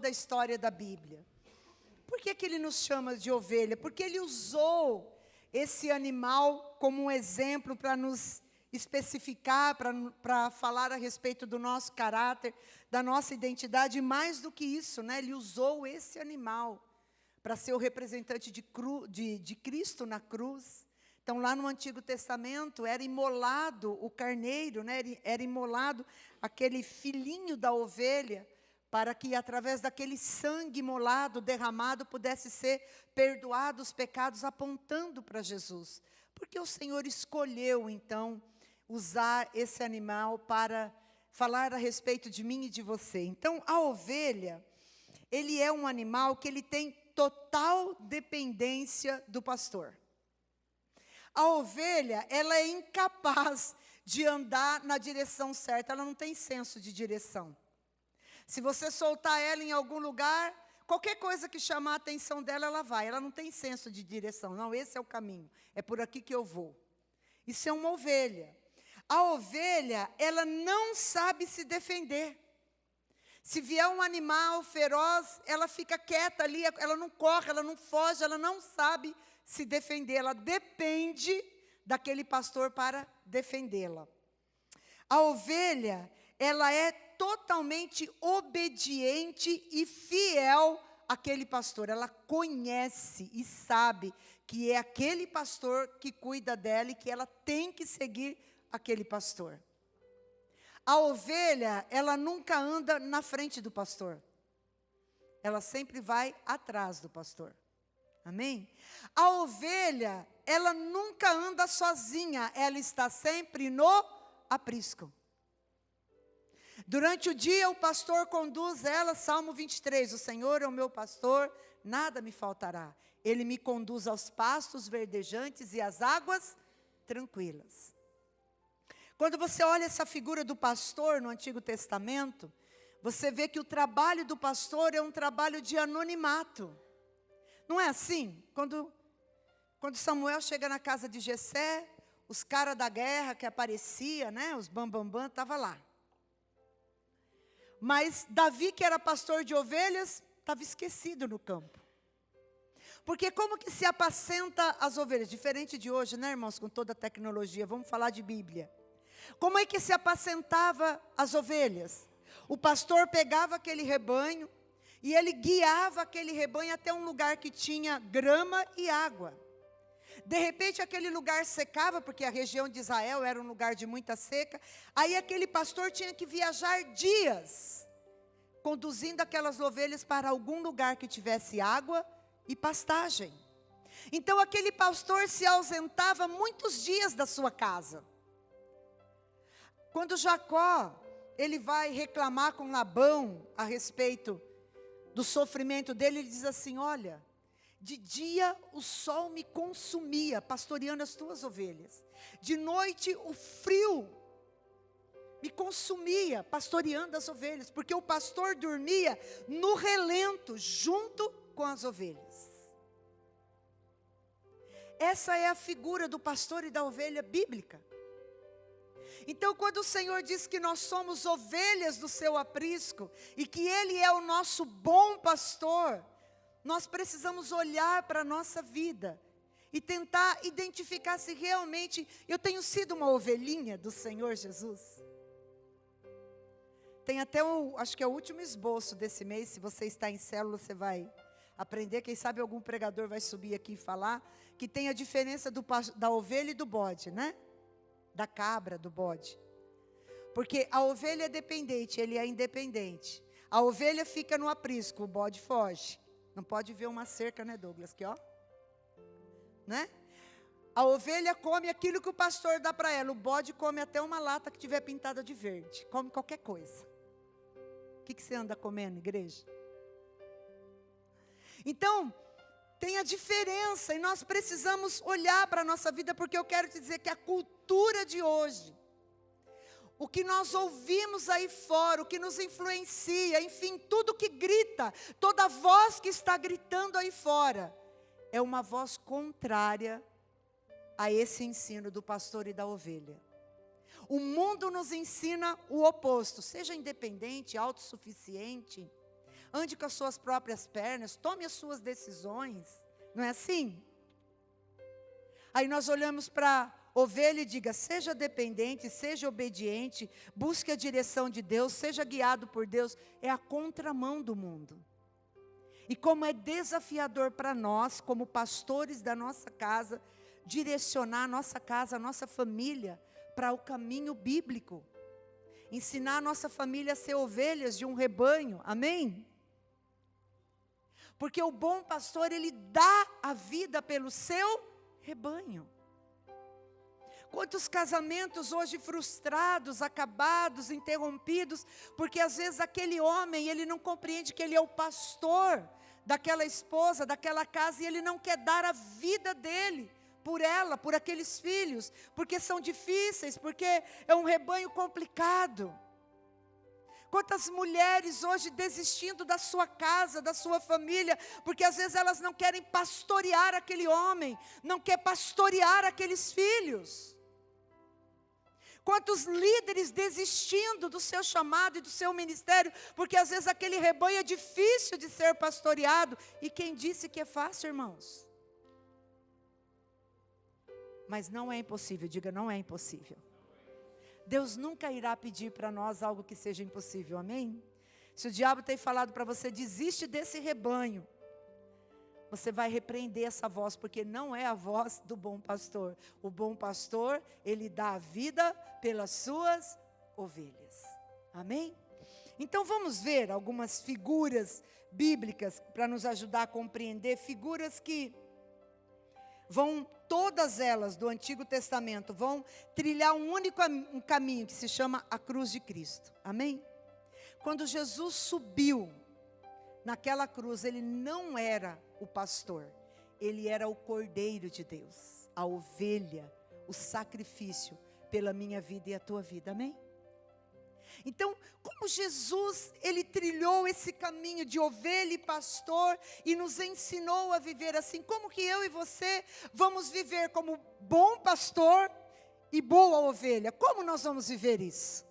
toda a história da Bíblia. Por que que ele nos chama de ovelha? Porque ele usou esse animal como um exemplo para nos especificar, para falar a respeito do nosso caráter, da nossa identidade, e mais do que isso, né? Ele usou esse animal para ser o representante de Cristo na cruz. Então, lá no Antigo Testamento, era imolado o carneiro, né? Era imolado aquele filhinho da ovelha, para que, através daquele sangue imolado, derramado, pudesse ser perdoados os pecados, apontando para Jesus. Porque o Senhor escolheu, então, usar esse animal para falar a respeito de mim e de você. Então, a ovelha, ele é um animal que ele tem total dependência do pastor. A ovelha, ela é incapaz de andar na direção certa, ela não tem senso de direção. Se você soltar ela em algum lugar, qualquer coisa que chamar a atenção dela, ela vai. Ela não tem senso de direção. Não, esse é o caminho. É por aqui que eu vou. Isso é uma ovelha. A ovelha, ela não sabe se defender. Se vier um animal feroz, ela fica quieta ali, ela não corre, ela não foge, ela não sabe se defender. Ela depende daquele pastor para defendê-la. A ovelha, ela é totalmente obediente e fiel àquele pastor. Ela conhece e sabe que é aquele pastor que cuida dela e que ela tem que seguir aquele pastor. A ovelha, ela nunca anda na frente do pastor. Ela sempre vai atrás do pastor. Amém? A ovelha, ela nunca anda sozinha. Ela está sempre no aprisco. Durante o dia, o pastor conduz ela, Salmo 23, o Senhor é o meu pastor, nada me faltará. Ele me conduz aos pastos verdejantes e às águas tranquilas. Quando você olha essa figura do pastor no Antigo Testamento, você vê que o trabalho do pastor é um trabalho de anonimato. Não é assim? Quando Samuel chega na casa de Jessé, os caras da guerra que apareciam, né, os bambambam, estavam lá. Mas Davi, que era pastor de ovelhas, estava esquecido no campo. Porque como que se apacenta as ovelhas? Diferente de hoje, né, irmãos, com toda a tecnologia, vamos falar de Bíblia. Como é que se apacentava as ovelhas? O pastor pegava aquele rebanho e ele guiava aquele rebanho até um lugar que tinha grama e água. De repente aquele lugar secava, porque a região de Israel era um lugar de muita seca. Aí aquele pastor tinha que viajar dias, conduzindo aquelas ovelhas para algum lugar que tivesse água e pastagem. Então aquele pastor se ausentava muitos dias da sua casa. Quando Jacó, ele vai reclamar com Labão a respeito do sofrimento dele, ele diz assim: olha, de dia o sol me consumia, pastoreando as tuas ovelhas. De noite o frio me consumia, pastoreando as ovelhas. Porque o pastor dormia no relento, junto com as ovelhas. Essa é a figura do pastor e da ovelha bíblica. Então, quando o Senhor diz que nós somos ovelhas do seu aprisco, e que Ele é o nosso bom pastor, nós precisamos olhar para a nossa vida e tentar identificar se realmente eu tenho sido uma ovelhinha do Senhor Jesus. Tem até acho que é o último esboço desse mês, se você está em célula, você vai aprender, quem sabe algum pregador vai subir aqui e falar, que tem a diferença da ovelha e do bode, né? Da cabra, do bode. Porque a ovelha é dependente, ele é independente. A ovelha fica no aprisco, o bode foge. Não pode ver uma cerca, né, Douglas? Aqui, ó. Né? A ovelha come aquilo que o pastor dá para ela. O bode come até uma lata que tiver pintada de verde. Come qualquer coisa. O que você anda comendo, igreja? Então, tem a diferença. E nós precisamos olhar para a nossa vida. Porque eu quero te dizer que a cultura de hoje, o que nós ouvimos aí fora, o que nos influencia, enfim, tudo que grita, toda voz que está gritando aí fora, é uma voz contrária a esse ensino do pastor e da ovelha. O mundo nos ensina o oposto: seja independente, autossuficiente, ande com as suas próprias pernas, tome as suas decisões. Não é assim? Aí nós olhamos para a ovelha e diga, seja dependente, seja obediente, busque a direção de Deus, seja guiado por Deus. É a contramão do mundo. E como é desafiador para nós, como pastores da nossa casa, direcionar a nossa casa, a nossa família, para o caminho bíblico. Ensinar a nossa família a ser ovelhas de um rebanho, amém? Porque o bom pastor, ele dá a vida pelo seu rebanho. Quantos casamentos hoje frustrados, acabados, interrompidos, porque às vezes aquele homem, ele não compreende que ele é o pastor daquela esposa, daquela casa, e ele não quer dar a vida dele por ela, por aqueles filhos, porque são difíceis, porque é um rebanho complicado. Quantas mulheres hoje desistindo da sua casa, da sua família, porque às vezes elas não querem pastorear aquele homem, não querem pastorear aqueles filhos. Quantos líderes desistindo do seu chamado e do seu ministério, porque às vezes aquele rebanho é difícil de ser pastoreado. E quem disse que é fácil, irmãos? Mas não é impossível, diga, não é impossível. Deus nunca irá pedir para nós algo que seja impossível, amém? Se o diabo tem falado para você, desiste desse rebanho, você vai repreender essa voz, porque não é a voz do bom pastor. O bom pastor, ele dá a vida pelas suas ovelhas, amém? Então vamos ver algumas figuras bíblicas, para nos ajudar a compreender, figuras que vão, todas elas do Antigo Testamento, vão trilhar um único caminho, que se chama a cruz de Cristo, amém? Quando Jesus subiu naquela cruz, ele não era o pastor, ele era o Cordeiro de Deus, a ovelha, o sacrifício pela minha vida e a tua vida, amém? Então, como Jesus, ele trilhou esse caminho de ovelha e pastor e nos ensinou a viver assim, como que eu e você vamos viver como bom pastor e boa ovelha? Como nós vamos viver isso?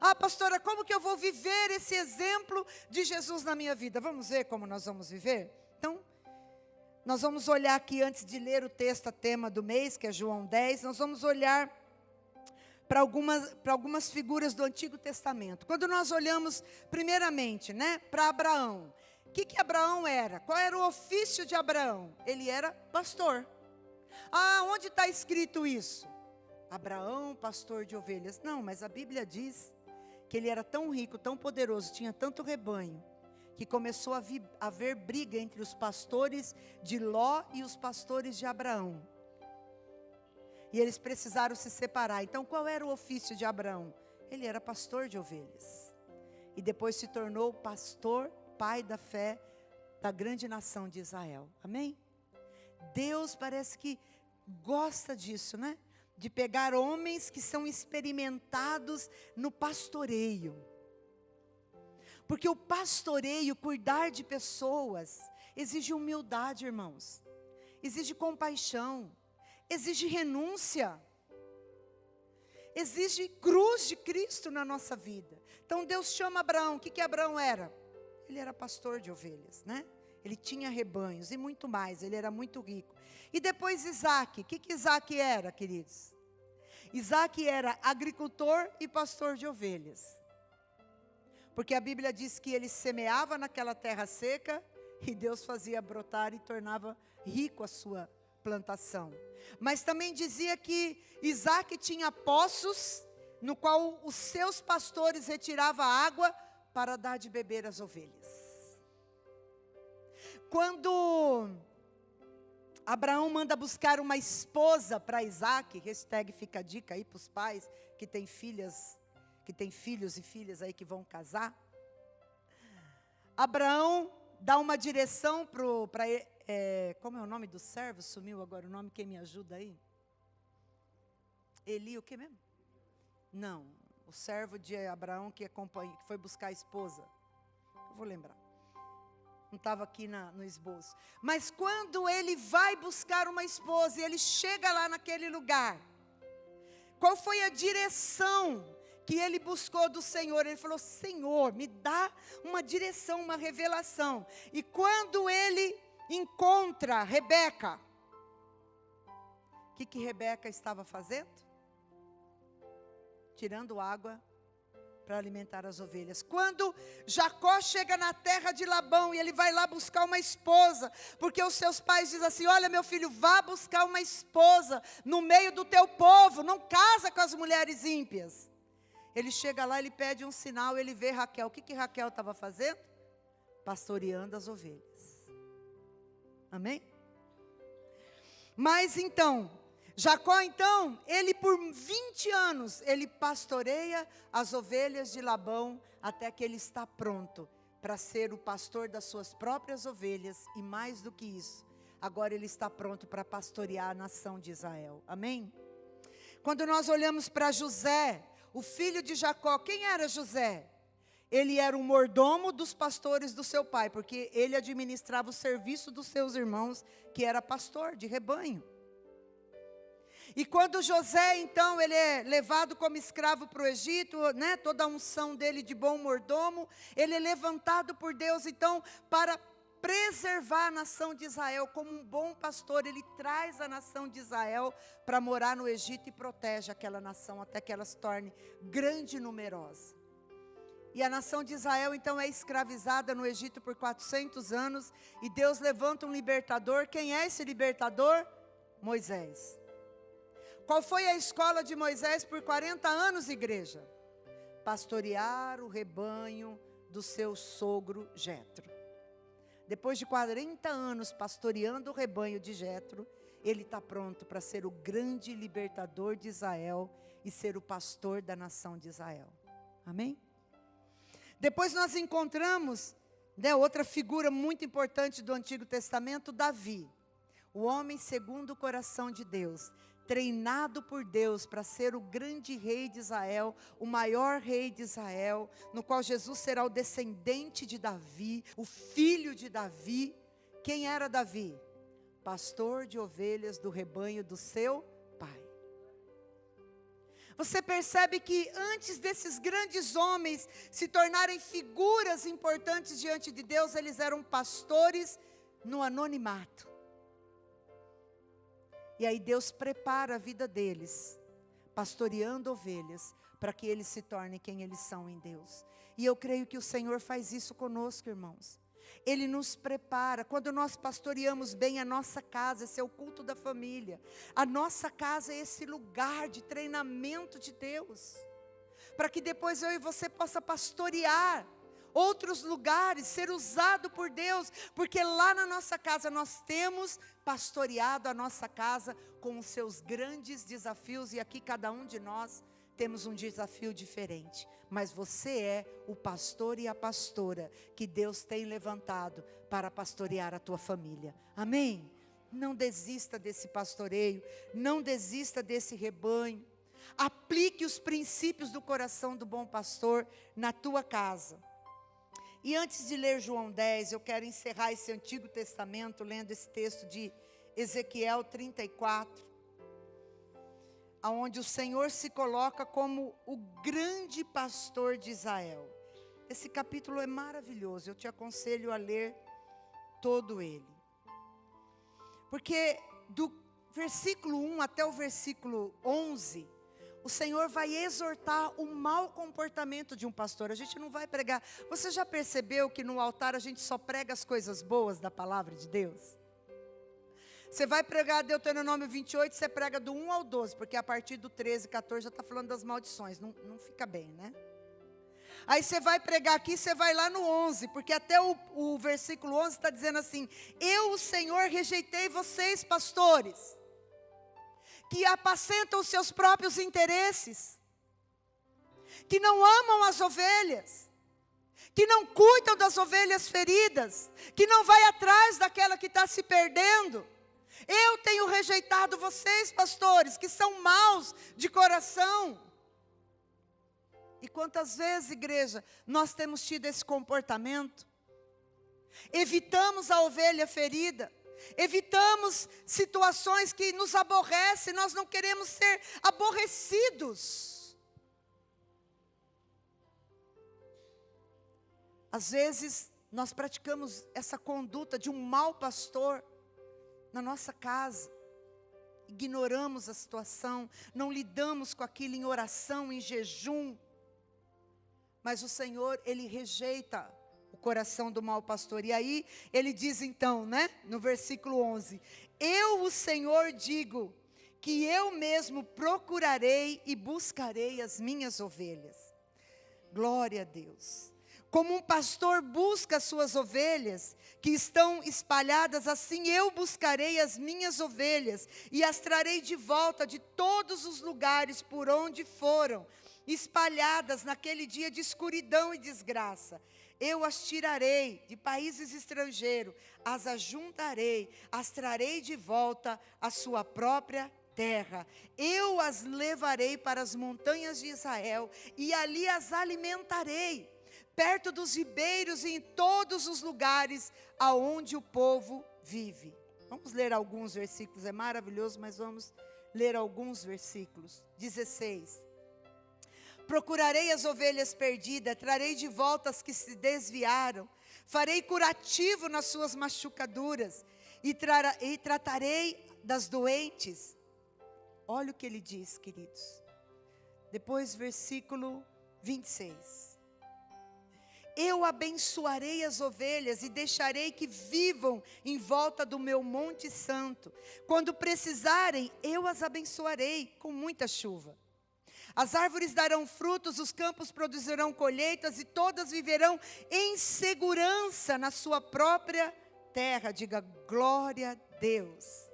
Ah, pastora, como que eu vou viver esse exemplo de Jesus na minha vida? Vamos ver como nós vamos viver? Então, nós vamos olhar aqui, antes de ler o texto, a tema do mês, que é João 10, nós vamos olhar para algumas figuras do Antigo Testamento. Quando nós olhamos, primeiramente, para Abraão. O que Abraão era? Qual era o ofício de Abraão? Ele era pastor. Ah, onde está escrito isso? Abraão, pastor de ovelhas. Não, mas a Bíblia diz que ele era tão rico, tão poderoso, tinha tanto rebanho, que começou a haver briga entre os pastores de Ló e os pastores de Abraão. E eles precisaram se separar. Então, qual era o ofício de Abraão? Ele era pastor de ovelhas. E depois se tornou pastor, pai da fé, da grande nação de Israel. Amém? Deus parece que gosta disso, né? De pegar homens que são experimentados no pastoreio. Porque o pastoreio, cuidar de pessoas, exige humildade, irmãos. Exige compaixão. Exige renúncia. Exige cruz de Cristo na nossa vida. Então Deus chama Abraão. O que Abraão era? Ele era pastor de ovelhas, né? Ele tinha rebanhos e muito mais. Ele era muito rico. E depois Isaac. O que Isaac era, queridos? Isaac era agricultor e pastor de ovelhas. Porque a Bíblia diz que ele semeava naquela terra seca e Deus fazia brotar e tornava rico a sua plantação. Mas também dizia que Isaac tinha poços, no qual os seus pastores retiravam água para dar de beber às ovelhas. Quando Abraão manda buscar uma esposa para Isaac, hashtag fica a dica aí para os pais que têm filhas, que têm filhos e filhas aí que vão casar. Abraão dá uma direção para como é o nome do servo? Sumiu agora o nome, quem me ajuda aí? Eli, o que mesmo? Não, o servo de Abraão que foi buscar a esposa. Eu vou lembrar. Não estava aqui no esboço. Mas quando ele vai buscar uma esposa e ele chega lá naquele lugar, qual foi a direção que ele buscou do Senhor. Ele falou: Senhor, me dá uma direção, uma revelação. E quando ele encontra Rebeca, o que Rebeca estava fazendo? Tirando água para alimentar as ovelhas. Quando Jacó chega na terra de Labão e ele vai lá buscar uma esposa, porque os seus pais dizem assim: olha, meu filho, vá buscar uma esposa no meio do teu povo, não casa com as mulheres ímpias. Ele chega lá, ele pede um sinal, ele vê Raquel. O que Raquel estava fazendo? Pastoreando as ovelhas. Amém? Mas então, Jacó então, ele por 20 anos, ele pastoreia as ovelhas de Labão, até que ele está pronto para ser o pastor das suas próprias ovelhas, e mais do que isso, agora ele está pronto para pastorear a nação de Israel. Amém? Quando nós olhamos para José, o filho de Jacó, quem era José? Ele era um mordomo dos pastores do seu pai, porque ele administrava o serviço dos seus irmãos, que era pastor de rebanho. E quando José, então, ele é levado como escravo para o Egito, né, toda a unção dele de bom mordomo, ele é levantado por Deus, então, para preservar a nação de Israel, como um bom pastor, ele traz a nação de Israel para morar no Egito e protege aquela nação, até que ela se torne grande e numerosa. E a nação de Israel, então, é escravizada no Egito por 400 anos, e Deus levanta um libertador. Quem é esse libertador? Moisés. Qual foi a escola de Moisés por 40 anos, igreja? Pastorear o rebanho do seu sogro Jetro. Depois de 40 anos pastoreando o rebanho de Jetro, ele está pronto para ser o grande libertador de Israel e ser o pastor da nação de Israel. Amém? Depois nós encontramos, né, outra figura muito importante do Antigo Testamento, Davi. O homem segundo o coração de Deus, treinado por Deus para ser o grande rei de Israel, o maior rei de Israel, no qual Jesus será o descendente de Davi, o filho de Davi. Quem era Davi? Pastor de ovelhas do rebanho do seu pai. Você percebe que antes desses grandes homens se tornarem figuras importantes diante de Deus, eles eram pastores no anonimato. E aí Deus prepara a vida deles, pastoreando ovelhas, para que eles se tornem quem eles são em Deus. E eu creio que o Senhor faz isso conosco, irmãos. Ele nos prepara. Quando nós pastoreamos bem a nossa casa, esse é o culto da família. A nossa casa é esse lugar de treinamento de Deus, para que depois eu e você possa pastorear outros lugares, ser usado por Deus, porque lá na nossa casa nós temos pastoreado a nossa casa com os seus grandes desafios, e aqui cada um de nós temos um desafio diferente, mas você é o pastor e a pastora que Deus tem levantado para pastorear a tua família. Amém? Não desista desse pastoreio, não desista desse rebanho, aplique os princípios do coração do bom pastor na tua casa. E antes de ler João 10, eu quero encerrar esse Antigo Testamento lendo esse texto de Ezequiel 34, onde o Senhor se coloca como o grande pastor de Israel. Esse capítulo é maravilhoso, eu te aconselho a ler todo ele. Porque do versículo 1 até o versículo 11, o Senhor vai exortar o mau comportamento de um pastor. A gente não vai pregar. Você já percebeu que no altar a gente só prega as coisas boas da palavra de Deus? Você vai pregar Deuteronômio 28, você prega do 1 ao 12, porque a partir do 13, 14 já está falando das maldições. Não fica bem, né? Aí você vai pregar aqui, você vai lá no 11, porque até o versículo 11 está dizendo assim: eu, o Senhor, rejeitei vocês, pastores, que apacentam os seus próprios interesses, que não amam as ovelhas, que não cuidam das ovelhas feridas, que não vai atrás daquela que está se perdendo. Eu tenho rejeitado vocês, pastores, que são maus de coração. E quantas vezes, igreja, nós temos tido esse comportamento? Evitamos a ovelha ferida, evitamos situações que nos aborrecem, nós não queremos ser aborrecidos. Às vezes, nós praticamos essa conduta de um mau pastor na nossa casa. Ignoramos a situação, não lidamos com aquilo em oração, em jejum. Mas o Senhor, Ele rejeita o coração do mau pastor. E aí, Ele diz então, no versículo 11: eu, o Senhor, digo que eu mesmo procurarei e buscarei as minhas ovelhas. Glória a Deus. Como um pastor busca as suas ovelhas, que estão espalhadas, assim eu buscarei as minhas ovelhas, e as trarei de volta de todos os lugares por onde foram espalhadas naquele dia de escuridão e desgraça. Eu as tirarei de países estrangeiros, as ajuntarei, as trarei de volta à sua própria terra. Eu as levarei para as montanhas de Israel, e ali as alimentarei, perto dos ribeiros e em todos os lugares aonde o povo vive. Vamos ler alguns versículos, é maravilhoso, mas vamos ler alguns versículos. 16. Procurarei as ovelhas perdidas, trarei de volta as que se desviaram, farei curativo nas suas machucaduras, e tratarei das doentes. Olha o que ele diz, queridos. Depois, versículo 26. Eu abençoarei as ovelhas e deixarei que vivam em volta do meu monte santo. Quando precisarem, eu as abençoarei com muita chuva. As árvores darão frutos, os campos produzirão colheitas, e todas viverão em segurança na sua própria terra. Diga glória a Deus.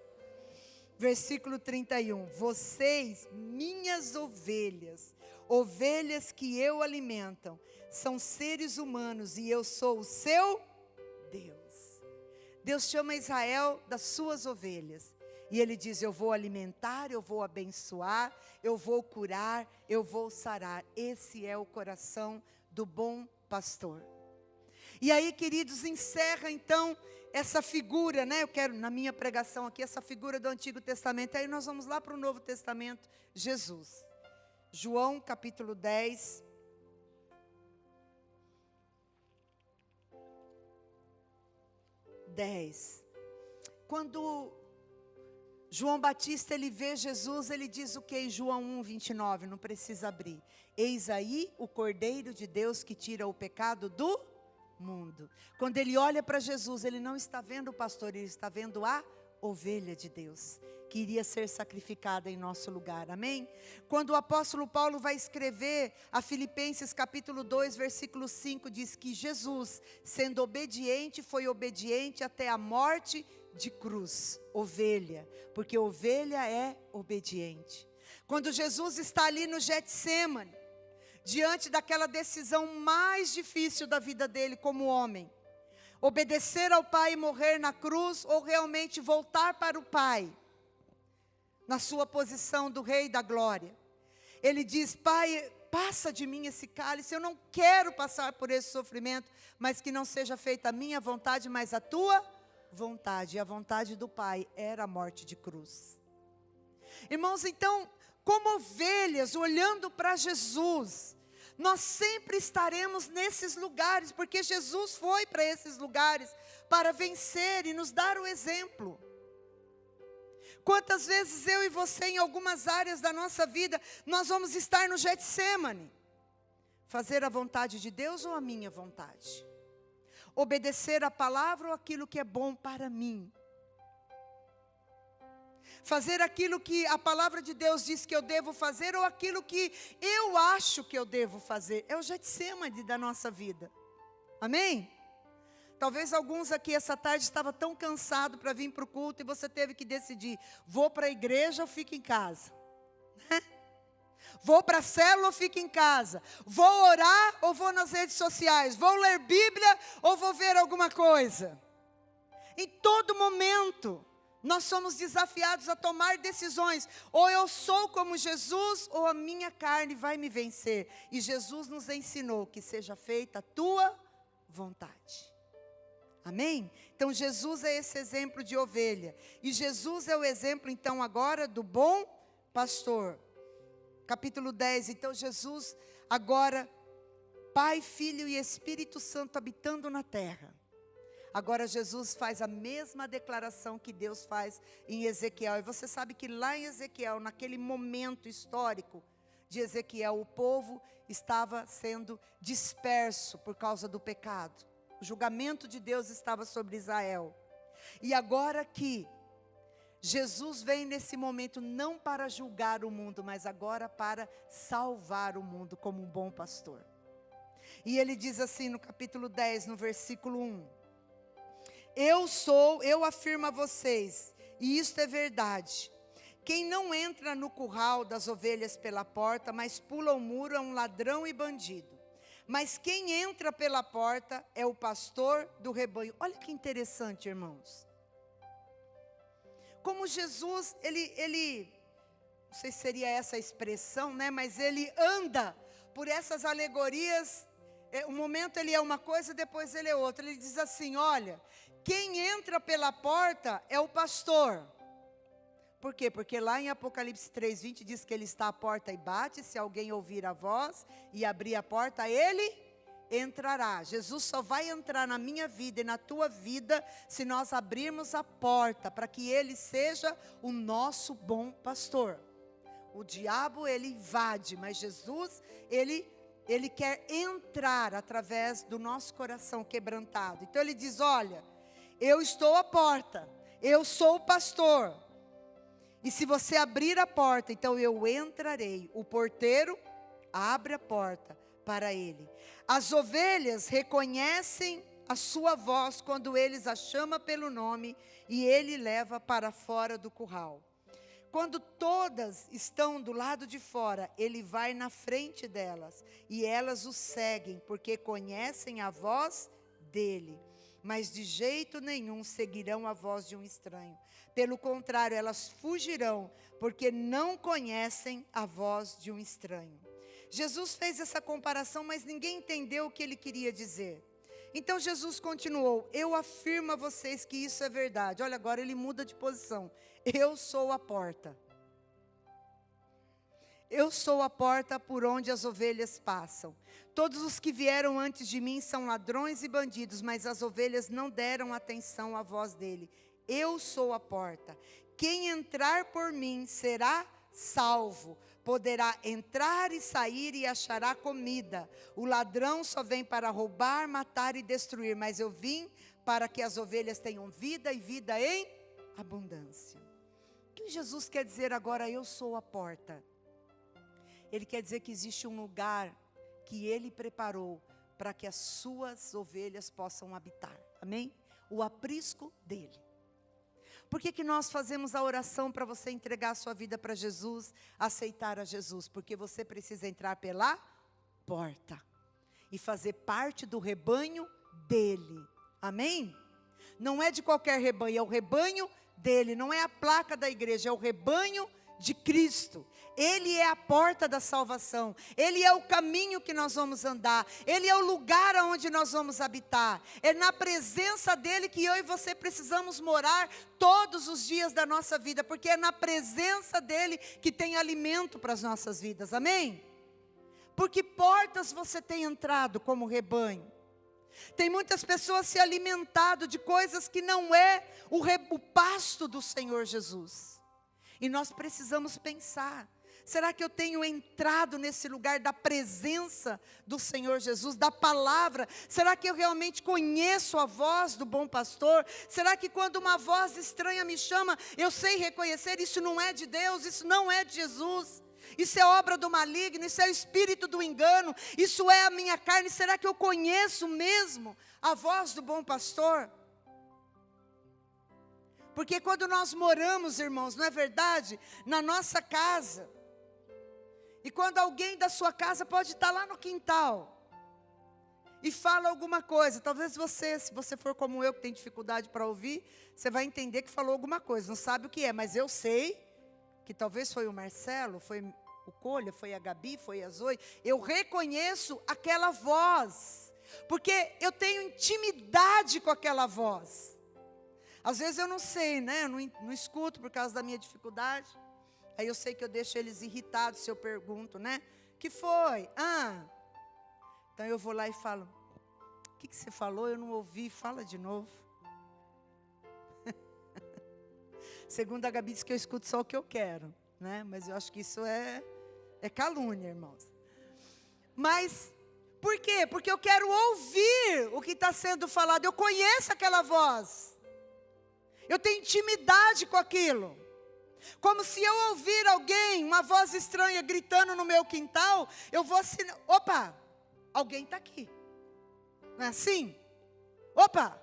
Versículo 31. Vocês, minhas ovelhas, ovelhas que eu alimento, são seres humanos e eu sou o seu Deus. Deus chama Israel das suas ovelhas. E Ele diz, eu vou alimentar, eu vou abençoar, eu vou curar, eu vou sarar. Esse é o coração do bom pastor. E aí, queridos, encerra então essa figura, eu quero, na minha pregação aqui, essa figura do Antigo Testamento. Aí nós vamos lá para o Novo Testamento, Jesus. João capítulo 10. Quando João Batista, ele vê Jesus, ele diz o que em João 1:29, não precisa abrir. Eis aí o Cordeiro de Deus que tira o pecado do mundo. Quando ele olha para Jesus, ele não está vendo o pastor, ele está vendo a ovelha de Deus, que iria ser sacrificada em nosso lugar, amém? Quando o apóstolo Paulo vai escrever a Filipenses capítulo 2, versículo 5, diz que Jesus, sendo obediente, foi obediente até a morte de cruz, ovelha, porque ovelha é obediente. Quando Jesus está ali no Getsêmani, diante daquela decisão mais difícil da vida dele como homem, obedecer ao Pai e morrer na cruz, ou realmente voltar para o Pai, na sua posição do Rei da Glória. Ele diz, Pai, passa de mim esse cálice, eu não quero passar por esse sofrimento, mas que não seja feita a minha vontade, mas a tua vontade. E a vontade do Pai era a morte de cruz. Irmãos, então, como ovelhas, olhando para Jesus, nós sempre estaremos nesses lugares, porque Jesus foi para esses lugares para vencer e nos dar o exemplo. Quantas vezes eu e você, em algumas áreas da nossa vida, nós vamos estar no Getsêmani? Fazer a vontade de Deus ou a minha vontade? Obedecer a palavra ou aquilo que é bom para mim? Fazer aquilo que a palavra de Deus diz que eu devo fazer, ou aquilo que eu acho que eu devo fazer? É o Getsêmani da nossa vida, amém? Talvez alguns aqui essa tarde estavam tão cansados para vir para o culto, e você teve que decidir, vou para a igreja ou fico em casa? Vou para a célula ou fico em casa? Vou orar ou vou nas redes sociais? Vou ler Bíblia ou vou ver alguma coisa? Em todo momento, nós somos desafiados a tomar decisões. Ou eu sou como Jesus, ou a minha carne vai me vencer. E Jesus nos ensinou que seja feita a tua vontade. Amém? Então Jesus é esse exemplo de ovelha. E Jesus é o exemplo então agora do bom pastor. Capítulo 10, então Jesus agora Pai, Filho e Espírito Santo habitando na terra. Agora Jesus faz a mesma declaração que Deus faz em Ezequiel. E você sabe que lá em Ezequiel, naquele momento histórico de Ezequiel, o povo estava sendo disperso por causa do pecado. O julgamento de Deus estava sobre Israel. E agora que Jesus vem nesse momento não para julgar o mundo, mas agora para salvar o mundo como um bom pastor. E ele diz assim no capítulo 10, no versículo 1. Eu afirmo a vocês, e isto é verdade. Quem não entra no curral das ovelhas pela porta, mas pula o muro, é um ladrão e bandido. Mas quem entra pela porta é o pastor do rebanho. Olha que interessante, irmãos. Como Jesus, ele não sei se seria essa a expressão, né? Mas ele anda por essas alegorias. Um momento ele é uma coisa, depois ele é outra. Ele diz assim, olha, quem entra pela porta é o pastor. Por quê? Porque lá em Apocalipse 3:20 diz que ele está à porta e bate. Se alguém ouvir a voz e abrir a porta, ele entrará. Jesus só vai entrar na minha vida e na tua vida se nós abrirmos a porta para que ele seja o nosso bom pastor. O diabo ele invade, mas Jesus ele quer entrar através do nosso coração quebrantado. Então ele diz, olha, eu estou à porta, eu sou o pastor. E se você abrir a porta, então eu entrarei. O porteiro abre a porta para ele. As ovelhas reconhecem a sua voz quando eles a chamam pelo nome e ele leva para fora do curral. Quando todas estão do lado de fora, ele vai na frente delas e elas o seguem, porque conhecem a voz dele. Mas de jeito nenhum seguirão a voz de um estranho. Pelo contrário, elas fugirão, porque não conhecem a voz de um estranho. Jesus fez essa comparação, mas ninguém entendeu o que ele queria dizer. Então Jesus continuou, eu afirmo a vocês que isso é verdade. Olha, agora ele muda de posição. Eu sou a porta. Eu sou a porta por onde as ovelhas passam. Todos os que vieram antes de mim são ladrões e bandidos, mas as ovelhas não deram atenção à voz dele. Eu sou a porta. Quem entrar por mim será salvo. Poderá entrar e sair e achará comida. O ladrão só vem para roubar, matar e destruir, mas eu vim para que as ovelhas tenham vida e vida em abundância. O que Jesus quer dizer agora? Eu sou a porta. Ele quer dizer que existe um lugar que ele preparou para que as suas ovelhas possam habitar. Amém? O aprisco dele. Por que nós fazemos a oração para você entregar a sua vida para Jesus, aceitar a Jesus? Porque você precisa entrar pela porta e fazer parte do rebanho dele. Amém? Não é de qualquer rebanho, é o rebanho dele. Não é a placa da igreja, é o rebanho de Cristo. Ele é a porta da salvação. Ele é o caminho que nós vamos andar. Ele é o lugar onde nós vamos habitar. É na presença dele que eu e você precisamos morar todos os dias da nossa vida, porque é na presença dele que tem alimento para as nossas vidas. Amém? Por que portas você tem entrado como rebanho? Tem muitas pessoas se alimentado de coisas que não é o pasto do Senhor Jesus. E nós precisamos pensar, será que eu tenho entrado nesse lugar da presença do Senhor Jesus, da palavra? Será que eu realmente conheço a voz do bom pastor? Será que quando uma voz estranha me chama, eu sei reconhecer, isso não é de Deus, isso não é de Jesus? Isso é obra do maligno, isso é o espírito do engano, isso é a minha carne. Será que eu conheço mesmo a voz do bom pastor? Porque quando nós moramos, irmãos, não é verdade? Na nossa casa. E quando alguém da sua casa pode estar lá no quintal e fala alguma coisa. Talvez você, se você for como eu, que tem dificuldade para ouvir, você vai entender que falou alguma coisa. Não sabe o que é, mas eu sei que talvez foi o Marcelo, foi o Colha, foi a Gabi, foi a Zoe. Eu reconheço aquela voz, porque eu tenho intimidade com aquela voz. Às vezes eu não sei, né? Eu não escuto por causa da minha dificuldade. Aí eu sei que eu deixo eles irritados se eu pergunto, né? Que foi? Então eu vou lá e falo, o que você falou? Eu não ouvi, fala de novo. Segundo a Gabi, diz que eu escuto só o que eu quero, né? Mas eu acho que isso é calúnia, irmãos. Mas, por quê? Porque eu quero ouvir o que está sendo falado. Eu conheço aquela voz. Eu tenho intimidade com aquilo. Como se eu ouvir alguém, uma voz estranha gritando no meu quintal, eu vou assim, opa, alguém está aqui. Não é assim? Opa,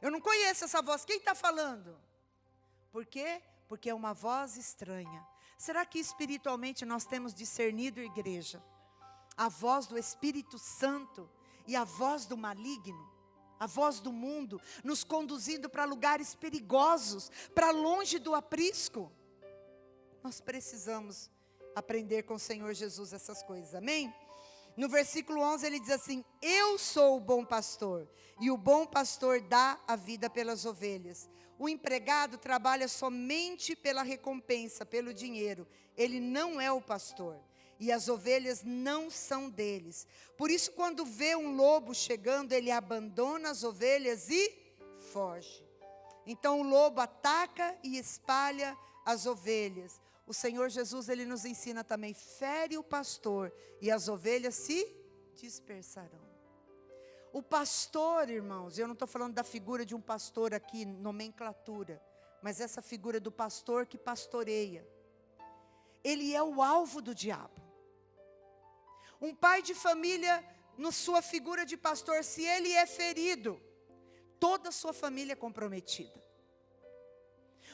eu não conheço essa voz, quem está falando? Por quê? Porque é uma voz estranha. Será que espiritualmente nós temos discernido, igreja, a voz do Espírito Santo e a voz do maligno? A voz do mundo, nos conduzindo para lugares perigosos, para longe do aprisco? Nós precisamos aprender com o Senhor Jesus essas coisas, amém? No versículo 11 ele diz assim, eu sou o bom pastor, e o bom pastor dá a vida pelas ovelhas. O empregado trabalha somente pela recompensa, pelo dinheiro, ele não é o pastor. E as ovelhas não são deles. Por isso, quando vê um lobo chegando, ele abandona as ovelhas e foge. Então o lobo ataca e espalha as ovelhas. O Senhor Jesus, ele nos ensina também, fere o pastor e as ovelhas se dispersarão. O pastor, irmãos, eu não estou falando da figura de um pastor aqui, nomenclatura, mas essa figura do pastor que pastoreia. Ele é o alvo do diabo. Um pai de família, na sua figura de pastor, se ele é ferido, toda a sua família é comprometida.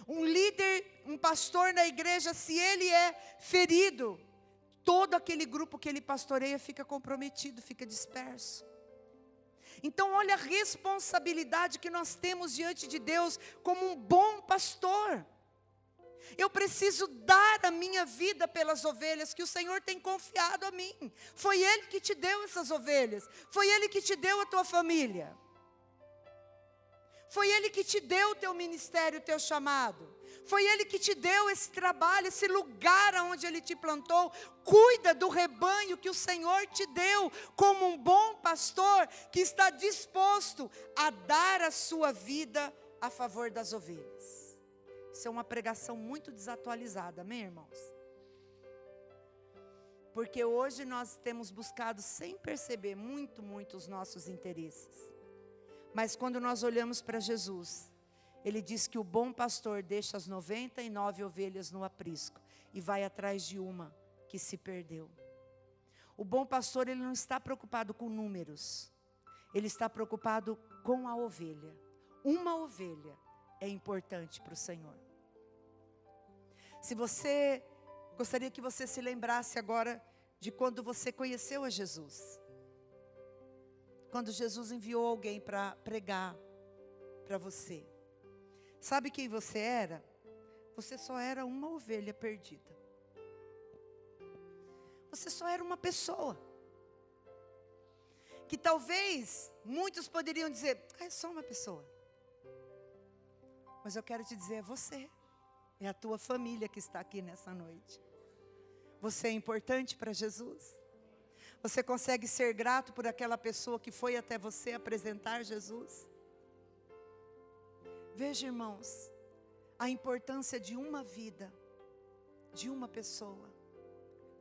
Um líder, um pastor na igreja, se ele é ferido, todo aquele grupo que ele pastoreia fica comprometido, fica disperso. Então olha a responsabilidade que nós temos diante de Deus como um bom pastor. Eu preciso dar a minha vida pelas ovelhas que o Senhor tem confiado a mim. Foi Ele que te deu essas ovelhas. Foi Ele que te deu a tua família. Foi Ele que te deu o teu ministério, o teu chamado. Foi Ele que te deu esse trabalho, esse lugar onde Ele te plantou. Cuida do rebanho que o Senhor te deu, como um bom pastor que está disposto a dar a sua vida a favor das ovelhas. Isso é uma pregação muito desatualizada, amém, irmãos? Porque hoje nós temos buscado, sem perceber, muito os nossos interesses. Mas quando nós olhamos para Jesus, Ele diz que o bom pastor deixa as 99 ovelhas no aprisco e vai atrás de uma que se perdeu. O bom pastor, ele não está preocupado com números. Ele está preocupado com a ovelha. Uma ovelha é importante para o Senhor. Se você, gostaria que você se lembrasse agora de quando você conheceu a Jesus. Quando Jesus enviou alguém para pregar para você. Sabe quem você era? Você só era uma ovelha perdida. Você só era uma pessoa. Que talvez muitos poderiam dizer, é só uma pessoa. Mas eu quero te dizer, é você. É a tua família que está aqui nessa noite. Você é importante para Jesus? Você consegue ser grato por aquela pessoa que foi até você apresentar Jesus? Veja, irmãos, a importância de uma vida, de uma pessoa.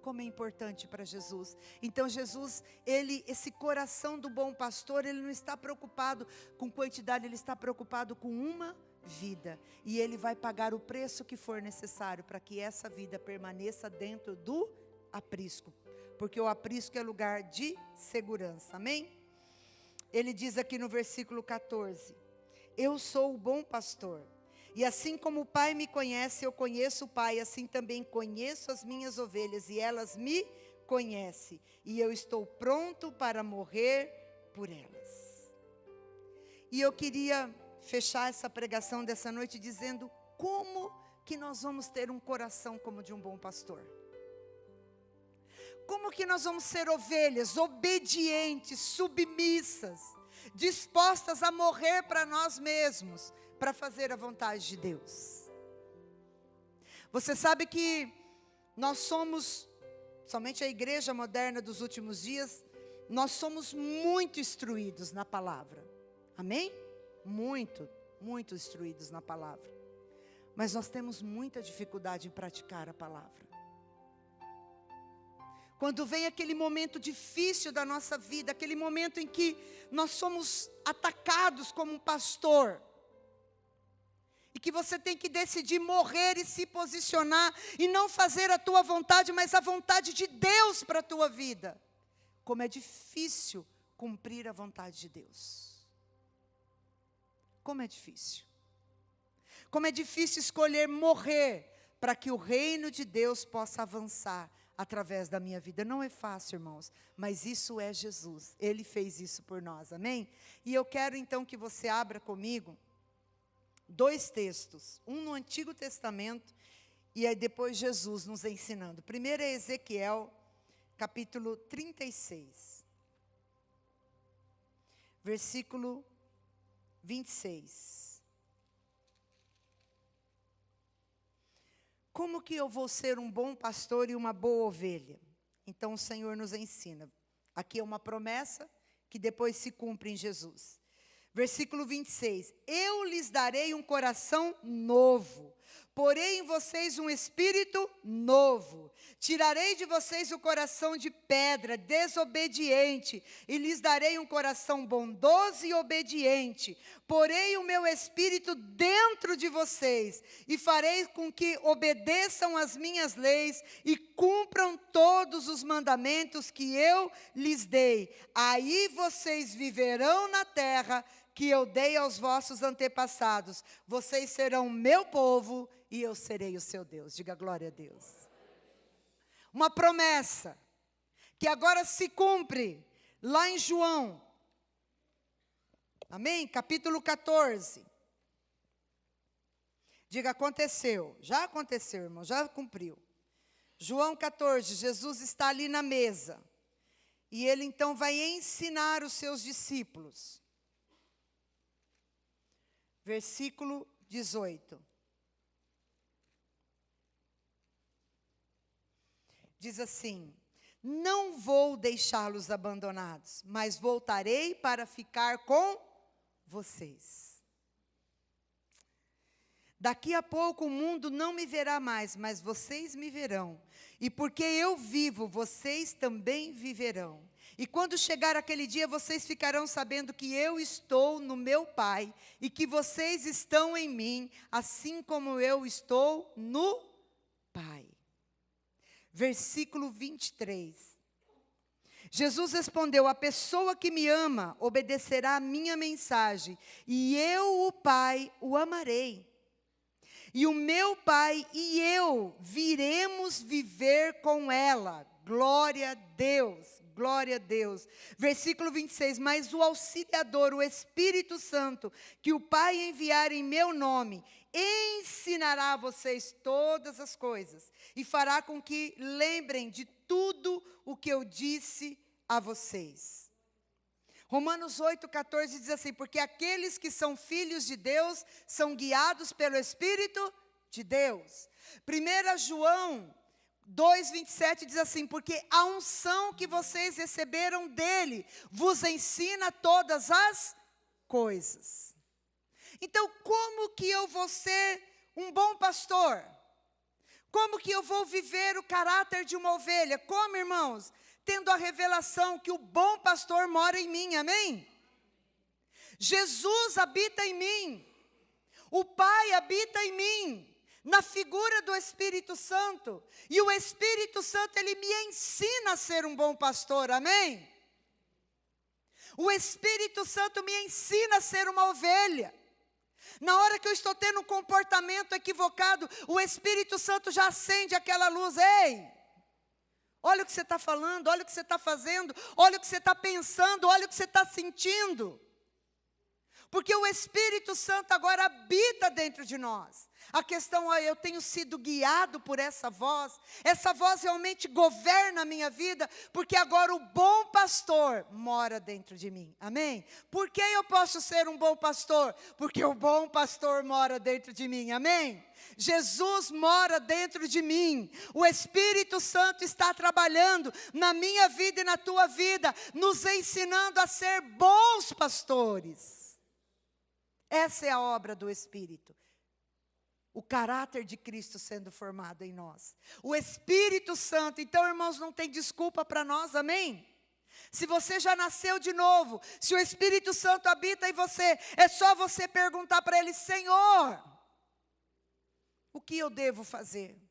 Como é importante para Jesus. Então Jesus, esse coração do bom pastor, ele não está preocupado com quantidade, ele está preocupado com uma vida. E ele vai pagar o preço que for necessário para que essa vida permaneça dentro do aprisco. Porque o aprisco é lugar de segurança, amém? Ele diz aqui no versículo 14, eu sou o bom pastor. E assim como o Pai me conhece, eu conheço o Pai, assim também conheço as minhas ovelhas, e elas me conhecem. E eu estou pronto para morrer por elas. E eu queria fechar essa pregação dessa noite dizendo como que nós vamos ter um coração como de um bom pastor. Como que nós vamos ser ovelhas obedientes, submissas, dispostas a morrer para nós mesmos, para fazer a vontade de Deus. Você sabe que nós somos, somente a igreja moderna dos últimos dias, nós somos muito instruídos na palavra. Amém? Muito instruídos na palavra. Mas nós temos muita dificuldade em praticar a palavra. Quando vem aquele momento difícil da nossa vida, aquele momento em que nós somos atacados como um pastor, e que você tem que decidir morrer e se posicionar, e não fazer a tua vontade, mas a vontade de Deus para a tua vida. Como é difícil cumprir a vontade de Deus. Como é difícil. Como é difícil escolher morrer, para que o reino de Deus possa avançar através da minha vida. Não é fácil, irmãos, mas isso é Jesus. Ele fez isso por nós, amém? E eu quero então que você abra comigo 2 textos, um no Antigo Testamento, e aí depois Jesus nos ensinando. Primeiro é Ezequiel, capítulo 36, versículo 26. Como que eu vou ser um bom pastor e uma boa ovelha? Então o Senhor nos ensina. Aqui é uma promessa que depois se cumpre em Jesus. Versículo 26. Eu lhes darei um coração novo, porei em vocês um espírito novo. Tirarei de vocês o coração de pedra, desobediente, e lhes darei um coração bondoso e obediente. Porei o meu espírito dentro de vocês, e farei com que obedeçam as minhas leis e cumpram todos os mandamentos que eu lhes dei. Aí vocês viverão na terra que eu dei aos vossos antepassados. Vocês serão meu povo e eu serei o seu Deus. Diga glória a Deus. Uma promessa que agora se cumpre lá em João. Amém? Capítulo 14. Diga, aconteceu. Já aconteceu, irmão, já cumpriu. João 14, Jesus está ali na mesa. E ele então vai ensinar os seus discípulos. Versículo 18. Diz assim: não vou deixá-los abandonados, mas voltarei para ficar com vocês. Daqui a pouco o mundo não me verá mais, mas vocês me verão. E porque eu vivo, vocês também viverão. E quando chegar aquele dia, vocês ficarão sabendo que eu estou no meu Pai, e que vocês estão em mim, assim como eu estou no Pai. Versículo 23. Jesus respondeu: a pessoa que me ama obedecerá a minha mensagem, e eu, o Pai, o amarei. E o meu Pai e eu viremos viver com ela. Glória a Deus, glória a Deus. Versículo 26, mas o auxiliador, o Espírito Santo, que o Pai enviar em meu nome, ensinará a vocês todas as coisas, e fará com que lembrem de tudo o que eu disse a vocês. Romanos 8,14 diz assim: porque aqueles que são filhos de Deus são guiados pelo Espírito de Deus. 1 João 2,27 diz assim: porque a unção que vocês receberam dele vos ensina todas as coisas. Então, como que eu vou ser um bom pastor? Como que eu vou viver o caráter de uma ovelha? Como, irmãos? Tendo a revelação que o bom pastor mora em mim, amém? Jesus habita em mim, o Pai habita em mim, na figura do Espírito Santo, e o Espírito Santo, ele me ensina a ser um bom pastor, amém? O Espírito Santo me ensina a ser uma ovelha. Na hora que eu estou tendo um comportamento equivocado, o Espírito Santo já acende aquela luz. Ei, olha o que você está falando, olha o que você está fazendo, olha o que você está pensando, olha o que você está sentindo. Porque o Espírito Santo agora habita dentro de nós. A questão é, eu tenho sido guiado por essa voz realmente governa a minha vida, porque agora o bom pastor mora dentro de mim, amém? Por que eu posso ser um bom pastor? Porque o bom pastor mora dentro de mim, amém? Jesus mora dentro de mim, o Espírito Santo está trabalhando na minha vida e na tua vida, nos ensinando a ser bons pastores. Essa é a obra do Espírito. O caráter de Cristo sendo formado em nós. O Espírito Santo. Então, irmãos, não tem desculpa para nós, amém? Se você já nasceu de novo, se o Espírito Santo habita em você, é só você perguntar para Ele: Senhor, o que eu devo fazer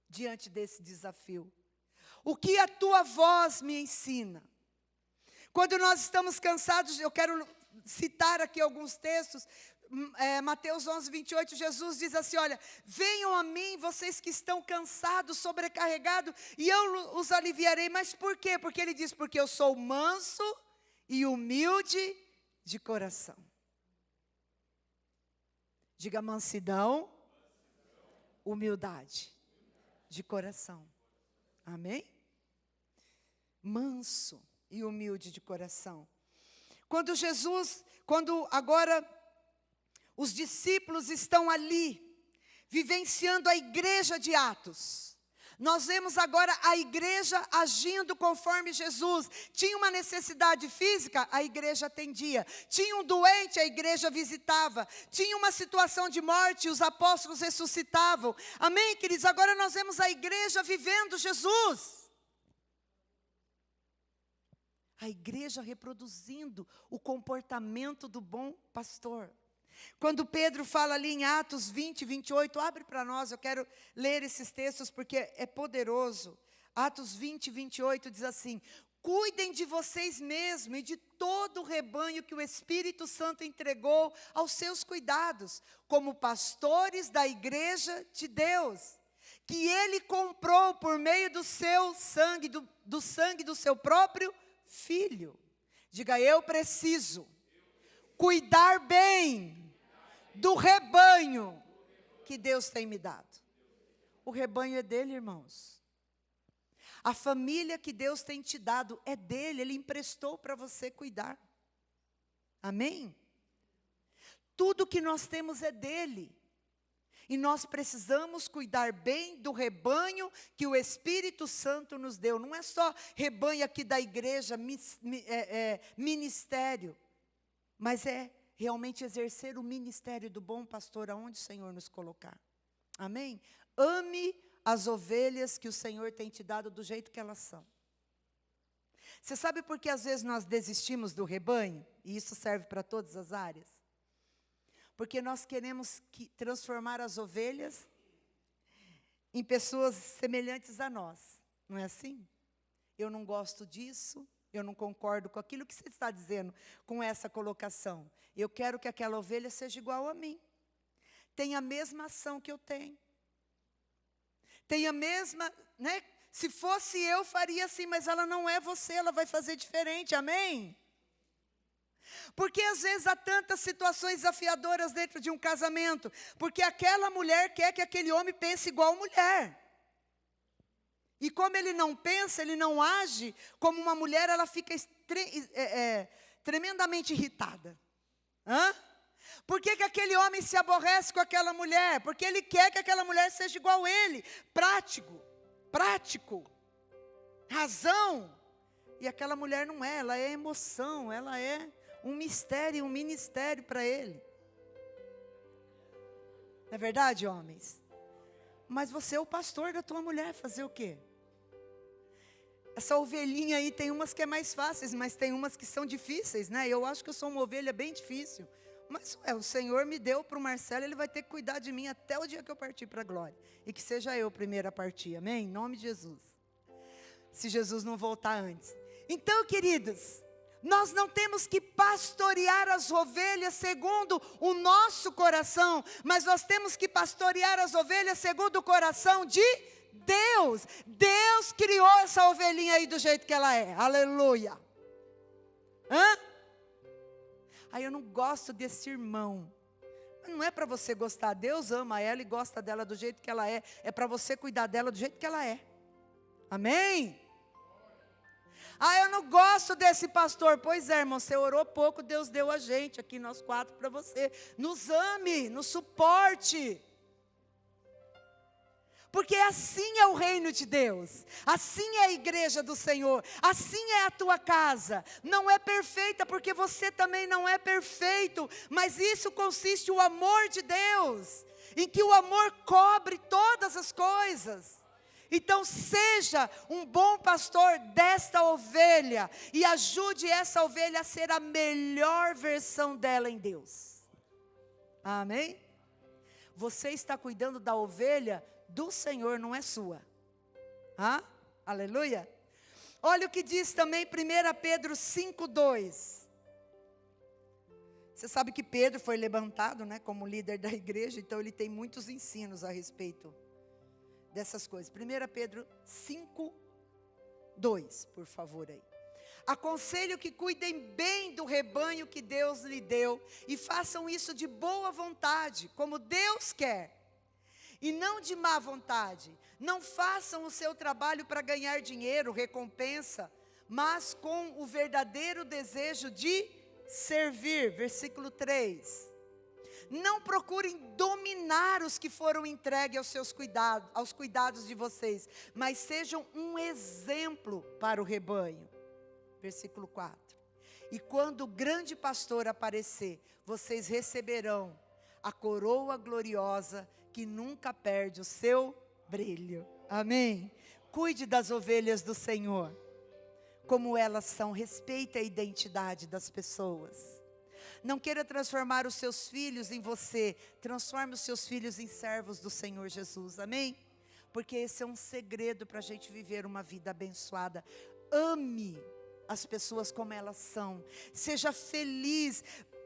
diante desse desafio? O que a Tua voz me ensina? Quando nós estamos cansados, eu quero citar aqui alguns textos. Mateus 11, 28, Jesus diz assim: olha, venham a mim vocês que estão cansados, sobrecarregados, e eu os aliviarei. Mas por quê? Porque ele diz: porque eu sou manso e humilde de coração. Diga mansidão, humildade de coração. Amém? Manso e humilde de coração. Quando agora os discípulos estão ali, vivenciando a igreja de Atos. Nós vemos agora a igreja agindo conforme Jesus. Tinha uma necessidade física, a igreja atendia. Tinha um doente, a igreja visitava. Tinha uma situação de morte, os apóstolos ressuscitavam. Amém, queridos? Agora nós vemos a igreja vivendo Jesus. A igreja reproduzindo o comportamento do bom pastor. Quando Pedro fala ali em Atos 20, 28, abre para nós, eu quero ler esses textos porque é poderoso. Atos 20, 28 diz assim: cuidem de vocês mesmos e de todo o rebanho que o Espírito Santo entregou aos seus cuidados, como pastores da igreja de Deus, que Ele comprou por meio do seu sangue, do sangue do seu próprio Filho. Diga: eu preciso cuidar bem do rebanho que Deus tem me dado. O rebanho é dele, irmãos. A família que Deus tem te dado é dele, Ele emprestou para você cuidar. Amém? Tudo que nós temos é dele. E nós precisamos cuidar bem do rebanho que o Espírito Santo nos deu. Não é só rebanho aqui da igreja, ministério, mas é realmente exercer o ministério do bom pastor aonde o Senhor nos colocar. Amém? Ame as ovelhas que o Senhor tem te dado do jeito que elas são. Você sabe por que às vezes nós desistimos do rebanho? E isso serve para todas as áreas. Porque nós queremos transformar as ovelhas em pessoas semelhantes a nós. Não é assim? Eu não gosto disso. Eu não concordo com aquilo que você está dizendo com essa colocação. Eu quero que aquela ovelha seja igual a mim. Tenha a mesma ação que eu tenho. Tenha a mesma, né? Se fosse eu, faria assim, mas ela não é você, ela vai fazer diferente, amém? Porque às vezes há tantas situações desafiadoras dentro de um casamento, porque aquela mulher quer que aquele homem pense igual mulher. E como ele não pensa, ele não age como uma mulher, ela fica tremendamente irritada. Por que aquele homem se aborrece com aquela mulher? Porque ele quer que aquela mulher seja igual a ele. Prático, razão. E aquela mulher não é, ela é emoção, ela é um mistério, um ministério para ele. Não é verdade, homens? Mas você é o pastor da tua mulher, fazer o quê? Essa ovelhinha aí, tem umas que é mais fáceis, mas tem umas que são difíceis, né? Eu acho que eu sou uma ovelha bem difícil. Mas o Senhor me deu para o Marcelo, Ele vai ter que cuidar de mim até o dia que eu partir para a glória. E que seja eu o primeiro a partir, amém? Em nome de Jesus. Se Jesus não voltar antes. Então, queridos, nós não temos que pastorear as ovelhas segundo o nosso coração, mas nós temos que pastorear as ovelhas segundo o coração de Deus. Deus criou essa ovelhinha aí do jeito que ela é. Aleluia. Aí eu não gosto desse irmão, Não é para você gostar, Deus ama ela e gosta dela do jeito que ela é. É para você cuidar dela do jeito que ela é. Amém? Ah, eu não gosto desse pastor. Pois é, irmão, você orou pouco, Deus deu a gente aqui, nós 4, para você. Nos ame, nos suporte. Porque assim é o reino de Deus, assim é a igreja do Senhor, assim é a tua casa. Não é perfeita porque você também não é perfeito, mas isso consiste o amor de Deus, em que o amor cobre todas as coisas. Então seja um bom pastor desta ovelha e ajude essa ovelha a ser a melhor versão dela em Deus. Amém? Você está cuidando da ovelha do Senhor, não é sua. Aleluia. Olha o que diz também 1 Pedro 5:2. Você sabe que Pedro foi levantado, né, como líder da igreja, então ele tem muitos ensinos a respeito dessas coisas. 1 Pedro 5:2, por favor aí. Aconselho que cuidem bem do rebanho que Deus lhe deu e façam isso de boa vontade, como Deus quer. E não de má vontade. Não façam o seu trabalho para ganhar dinheiro, recompensa, mas com o verdadeiro desejo de servir. Versículo 3. Não procurem dominar os que foram entregues aos cuidados de vocês, mas sejam um exemplo para o rebanho. Versículo 4. E quando o grande pastor aparecer, vocês receberão a coroa gloriosa que nunca perde o seu brilho. Amém? Cuide das ovelhas do Senhor, como elas são, respeite a identidade das pessoas. Não queira transformar os seus filhos em você, transforme os seus filhos em servos do Senhor Jesus, amém? Porque esse é um segredo para a gente viver uma vida abençoada. Ame as pessoas como elas são, seja feliz,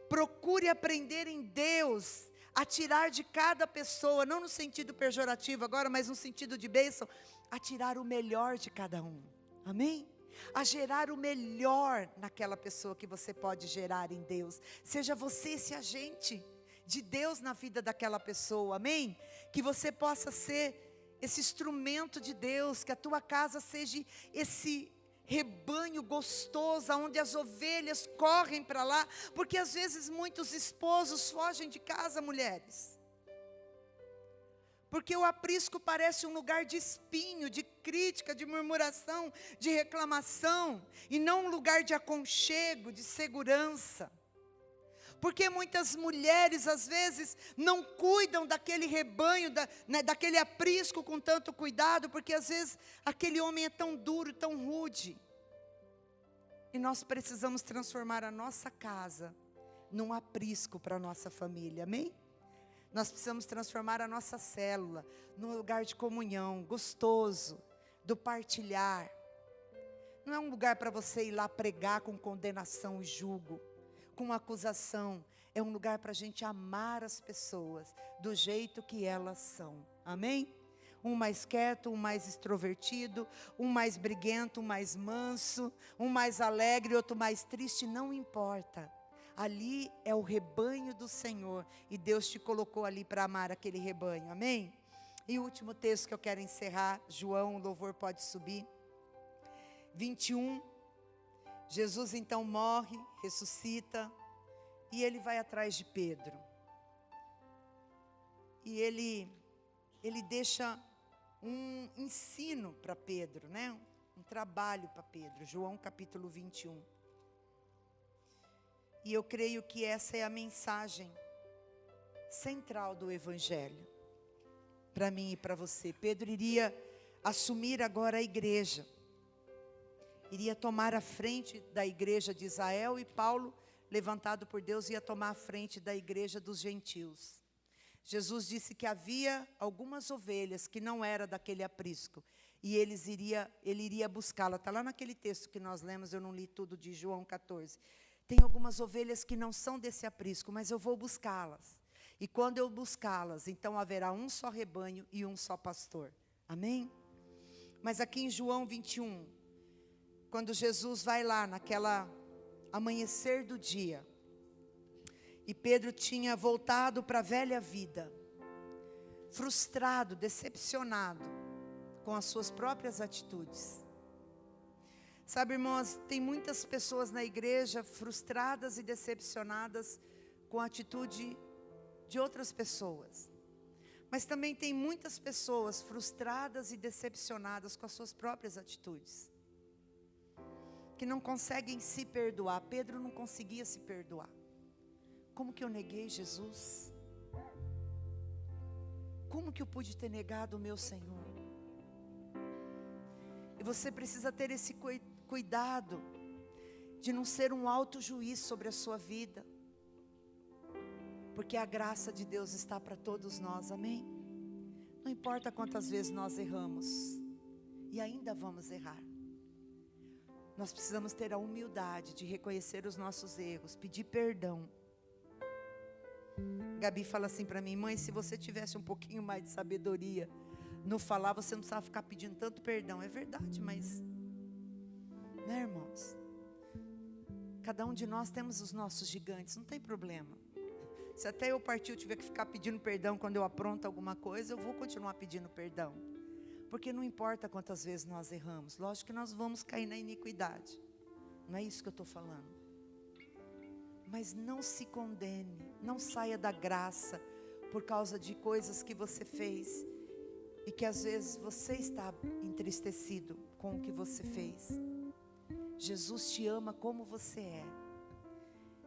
procure aprender em Deus, a tirar de cada pessoa, não no sentido pejorativo agora, mas no sentido de bênção, a tirar o melhor de cada um, amém? A gerar o melhor naquela pessoa que você pode gerar em Deus. Seja você esse agente de Deus na vida daquela pessoa, amém? Que você possa ser esse instrumento de Deus, que a tua casa seja esse rebanho gostoso, onde as ovelhas correm para lá, porque às vezes muitos esposos fogem de casa, mulheres, porque o aprisco parece um lugar de espinho, de crítica, de murmuração, de reclamação, e não um lugar de aconchego, de segurança. Porque muitas mulheres às vezes não cuidam daquele rebanho, daquele aprisco com tanto cuidado, porque às vezes aquele homem é tão duro, tão rude. E nós precisamos transformar a nossa casa num aprisco para a nossa família, amém? Nós precisamos transformar a nossa célula num lugar de comunhão, gostoso, do partilhar. Não é um lugar para você ir lá pregar com condenação e julgo, com acusação. É um lugar para a gente amar as pessoas do jeito que elas são, amém? Um mais quieto, um mais extrovertido, um mais briguento, um mais manso, um mais alegre, outro mais triste, não importa. Ali é o rebanho do Senhor e Deus te colocou ali para amar aquele rebanho, amém? E o último texto que eu quero encerrar, João, o louvor pode subir, 21, Jesus então morre, ressuscita, e ele vai atrás de Pedro. E ele deixa um ensino para Pedro, né? Um trabalho para Pedro, João capítulo 21. E eu creio que essa é a mensagem central do Evangelho, para mim e para você. Pedro iria assumir agora a igreja, iria tomar a frente da igreja de Israel, e Paulo, levantado por Deus, ia tomar a frente da igreja dos gentios. Jesus disse que havia algumas ovelhas que não eram daquele aprisco, e ele iria buscá-la. Está lá naquele texto que nós lemos, eu não li tudo, de João 14. Tem algumas ovelhas que não são desse aprisco, mas eu vou buscá-las. E quando eu buscá-las, então haverá um só rebanho e um só pastor. Amém? Mas aqui em João 21, quando Jesus vai lá naquela amanhecer do dia, E Pedro tinha voltado para a velha vida, frustrado, decepcionado com as suas próprias atitudes. Sabe, irmãos, tem muitas pessoas na igreja frustradas e decepcionadas com a atitude de outras pessoas. Mas também tem muitas pessoas frustradas e decepcionadas com as suas próprias atitudes, que não conseguem se perdoar. Pedro não conseguia se perdoar. Como que eu neguei Jesus? Como que eu pude ter negado o meu Senhor? E você precisa ter esse cuidado de não ser um alto juiz sobre a sua vida, porque a graça de Deus está para todos nós, amém? Não importa quantas vezes nós erramos, e ainda vamos errar. Nós precisamos ter a humildade de reconhecer os nossos erros, pedir perdão. Gabi fala assim para mim: mãe, se você tivesse um pouquinho mais de sabedoria no falar, você não precisava ficar pedindo tanto perdão. É verdade, mas, né, irmãos? Cada um de nós temos os nossos gigantes, não tem problema. Se até eu partir, eu tiver que ficar pedindo perdão quando eu apronto alguma coisa, eu vou continuar pedindo perdão. Porque não importa quantas vezes nós erramos, lógico que nós vamos cair na iniquidade. Não é isso que eu estou falando. Mas não se condene, não saia da graça por causa de coisas que você fez e que às vezes você está entristecido com o que você fez. Jesus te ama como você é.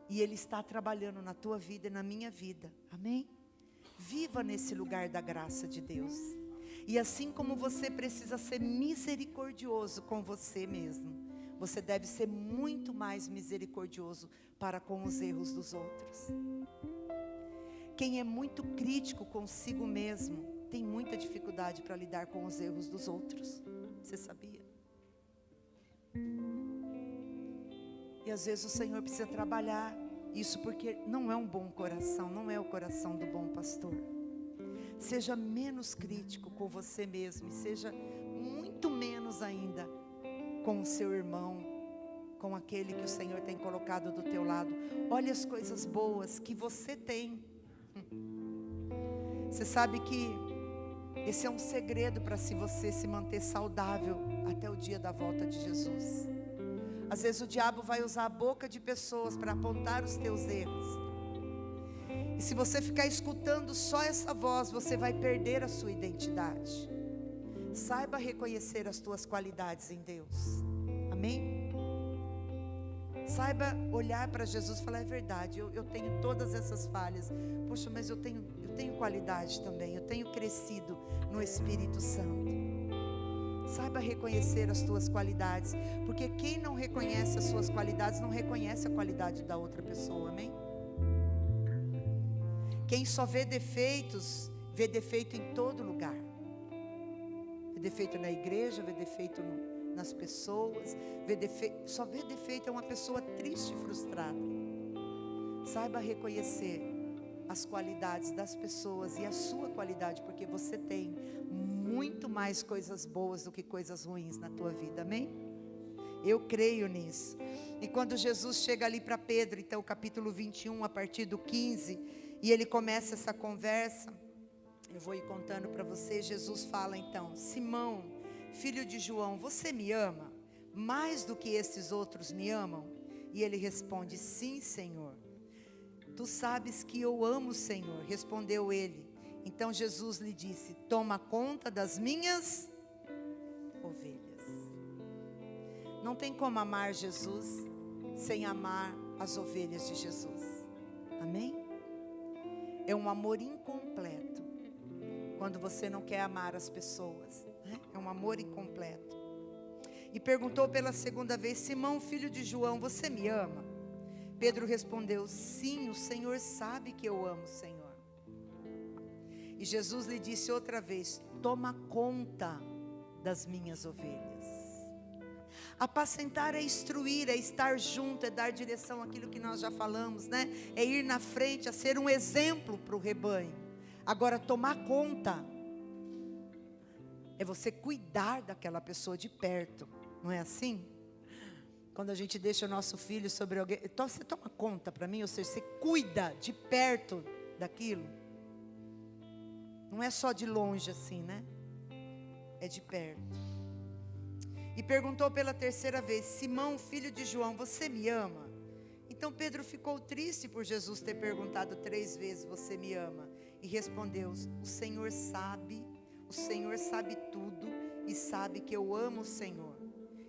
E Ele está trabalhando na tua vida e na minha vida. Amém? Viva nesse lugar da graça de Deus. E assim como você precisa ser misericordioso com você mesmo, você deve ser muito mais misericordioso para com os erros dos outros. Quem é muito crítico consigo mesmo, tem muita dificuldade para lidar com os erros dos outros. Você sabia? E às vezes o Senhor precisa trabalhar isso, porque não é um bom coração, não é o coração do bom pastor. Seja menos crítico com você mesmo, e seja muito menos ainda com o seu irmão, com aquele que o Senhor tem colocado do teu lado. Olha as coisas boas que você tem. Você sabe que esse é um segredo para você se manter saudável até o dia da volta de Jesus. Às vezes o diabo vai usar a boca de pessoas para apontar os teus erros. E se você ficar escutando só essa voz, você vai perder a sua identidade. Saiba reconhecer as tuas qualidades em Deus. Amém? Saiba olhar para Jesus e falar: é verdade, eu tenho todas essas falhas. Poxa, mas eu tenho qualidade também. Eu tenho crescido no Espírito Santo. Saiba reconhecer as tuas qualidades, porque quem não reconhece as suas qualidades, não reconhece a qualidade da outra pessoa, amém? Quem só vê defeitos, vê defeito em todo lugar. Vê defeito na igreja, vê defeito nas pessoas, só vê defeito é uma pessoa triste e frustrada. Saiba reconhecer as qualidades das pessoas e a sua qualidade, porque você tem muito mais coisas boas do que coisas ruins na tua vida, amém? Eu creio nisso. E quando Jesus chega ali para Pedro, então capítulo 21, a partir do 15, e ele começa essa conversa, eu vou ir contando para você. Jesus fala então: Simão, filho de João, você me ama mais do que esses outros me amam? E ele responde: sim, Senhor. Tu sabes que eu amo o Senhor, respondeu ele. Então Jesus lhe disse: toma conta das minhas ovelhas. Não tem como amar Jesus sem amar as ovelhas de Jesus. Amém? É um amor incompleto quando você não quer amar as pessoas, né? É um amor incompleto. E perguntou pela segunda vez: Simão, filho de João, você me ama? Pedro respondeu: sim, o Senhor sabe que eu amo o Senhor. E Jesus lhe disse outra vez: toma conta das minhas ovelhas. Apacentar é instruir, é estar junto, é dar direção àquilo que nós já falamos, né? É ir na frente, é ser um exemplo para o rebanho. Agora, tomar conta é você cuidar daquela pessoa de perto, não é assim? quando a gente deixa o nosso filho sobre alguém, então você toma conta para mim, ou seja, você cuida de perto daquilo. Não é só de longe assim, né? É de perto. E perguntou pela terceira vez: Simão, filho de João, você me ama? Então Pedro ficou triste por Jesus ter perguntado 3 vezes: você me ama? E respondeu: o Senhor sabe tudo e sabe que eu amo o Senhor.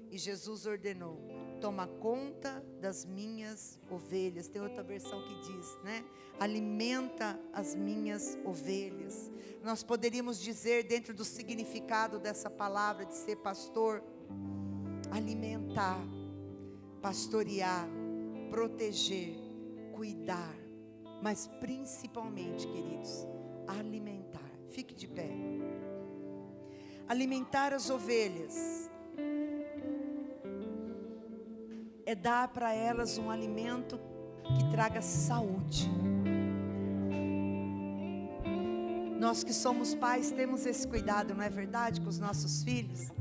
E Jesus ordenou: toma conta das minhas ovelhas. Tem outra versão que diz, né? Alimenta as minhas ovelhas. Nós poderíamos dizer, dentro do significado dessa palavra de ser pastor, alimentar, pastorear, proteger, cuidar, mas principalmente, queridos, alimentar. Fique de pé. Alimentar as ovelhas é dar para elas um alimento que traga saúde. Nós que somos pais temos esse cuidado, não é verdade, com os nossos filhos?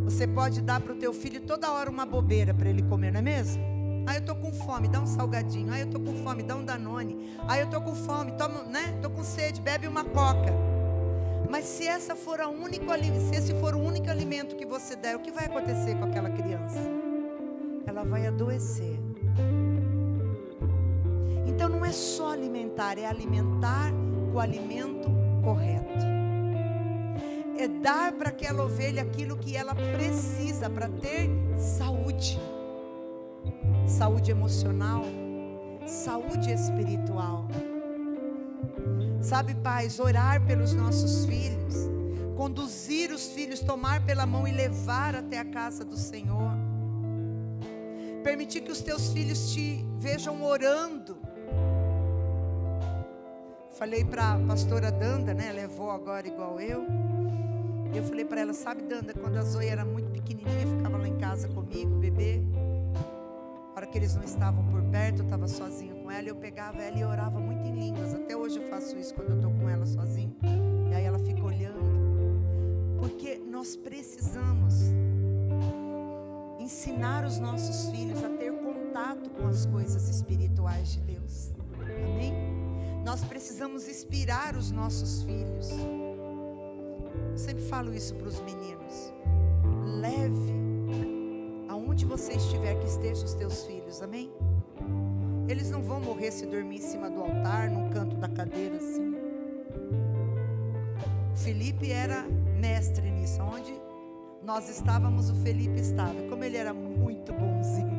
Você pode dar para o teu filho toda hora uma bobeira para ele comer, não é mesmo? Ah, eu estou com fome, dá um salgadinho. Ah, eu estou com fome, dá um Danone. Ah, eu estou com fome, toma, né? Estou com sede, bebe uma coca. Mas se esse for o único alimento que você der, o que vai acontecer com aquela criança? Ela vai adoecer. Então não é só alimentar, é alimentar com o alimento correto. É dar para aquela ovelha aquilo que ela precisa para ter saúde. Saúde emocional, saúde espiritual. Sabe, pais, orar pelos nossos filhos, conduzir os filhos, tomar pela mão e levar até a casa do Senhor. Permitir que os teus filhos te vejam orando. Falei para a pastora Danda, né? Levou agora igual eu. Eu falei para ela: sabe, Danda, quando a Zoe era muito pequenininha, ficava lá em casa comigo, bebê. Na hora que eles não estavam por perto, eu estava sozinha com ela, eu pegava ela e orava muito em línguas. Até hoje eu faço isso quando eu estou com ela sozinha. E aí ela fica olhando. Porque nós precisamos ensinar os nossos filhos a ter contato com as coisas espirituais de Deus. Amém? Nós precisamos inspirar os nossos filhos. Eu sempre falo isso para os meninos. Leve aonde você estiver, que esteja os teus filhos, amém? Eles não vão morrer se dormir em cima do altar, num canto da cadeira assim. Felipe era mestre nisso. Onde nós estávamos, o Felipe estava. Como ele era muito bonzinho.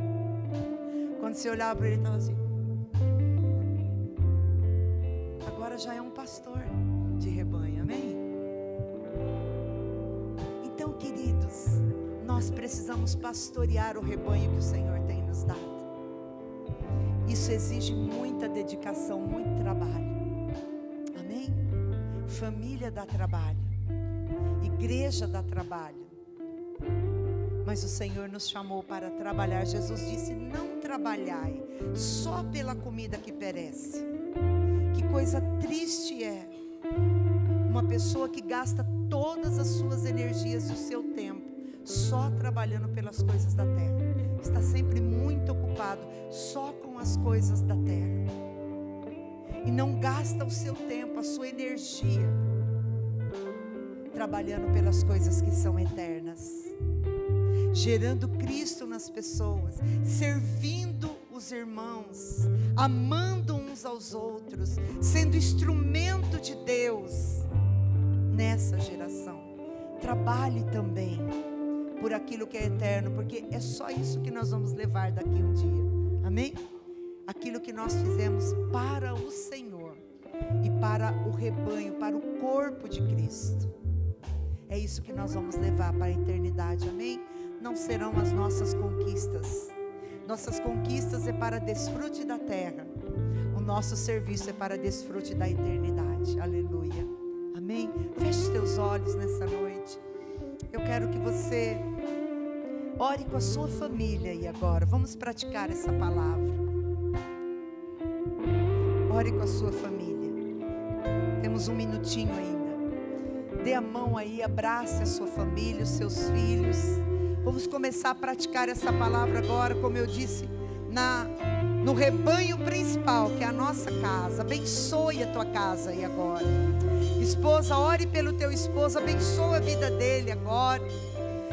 Quando você olhava para ele, ele estava assim. Agora já é um pastor de rebanho, amém? Então, queridos, nós precisamos pastorear o rebanho que o Senhor tem nos dado. Isso exige muita dedicação, muito trabalho. Amém? Família dá trabalho. Igreja dá trabalho. Mas o Senhor nos chamou para trabalhar. Jesus disse: não trabalhai só pela comida que perece. Que coisa triste é uma pessoa que gasta todas as suas energias e o seu tempo só trabalhando pelas coisas da terra. Está sempre muito ocupado só com as coisas da terra. E não gasta o seu tempo, a sua energia, trabalhando pelas coisas que são eternas. Gerando Cristo nas pessoas, servindo os irmãos, amando uns aos outros, sendo instrumento de Deus nessa geração. Trabalhe também por aquilo que é eterno, porque é só isso que nós vamos levar daqui um dia, amém? Aquilo que nós fizemos para o Senhor e para o rebanho, para o corpo de Cristo, é isso que nós vamos levar para a eternidade, amém? Não serão as nossas conquistas é para desfrute da terra, o nosso serviço é para desfrute da eternidade, aleluia, amém? Feche os teus olhos nessa noite. Eu quero que você ore com a sua família aí agora. Vamos praticar essa palavra. Ore com a sua família. Temos um minutinho ainda. Dê a mão aí, abrace a sua família, os seus filhos. Vamos começar a praticar essa palavra agora, como eu disse, no rebanho principal, que é a nossa casa. Abençoe a tua casa aí agora. Esposa, ore pelo teu esposo, abençoa a vida dele agora.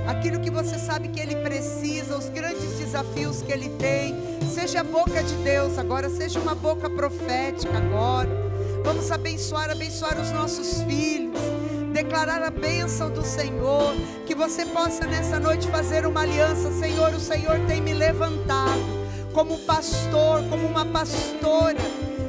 Aquilo que você sabe que ele precisa, os grandes desafios que ele tem, seja a boca de Deus agora, seja uma boca profética agora. Vamos abençoar os nossos filhos, declarar a bênção do Senhor, que você possa nessa noite fazer uma aliança. Senhor, o Senhor tem me levantado como um pastor, como uma pastora,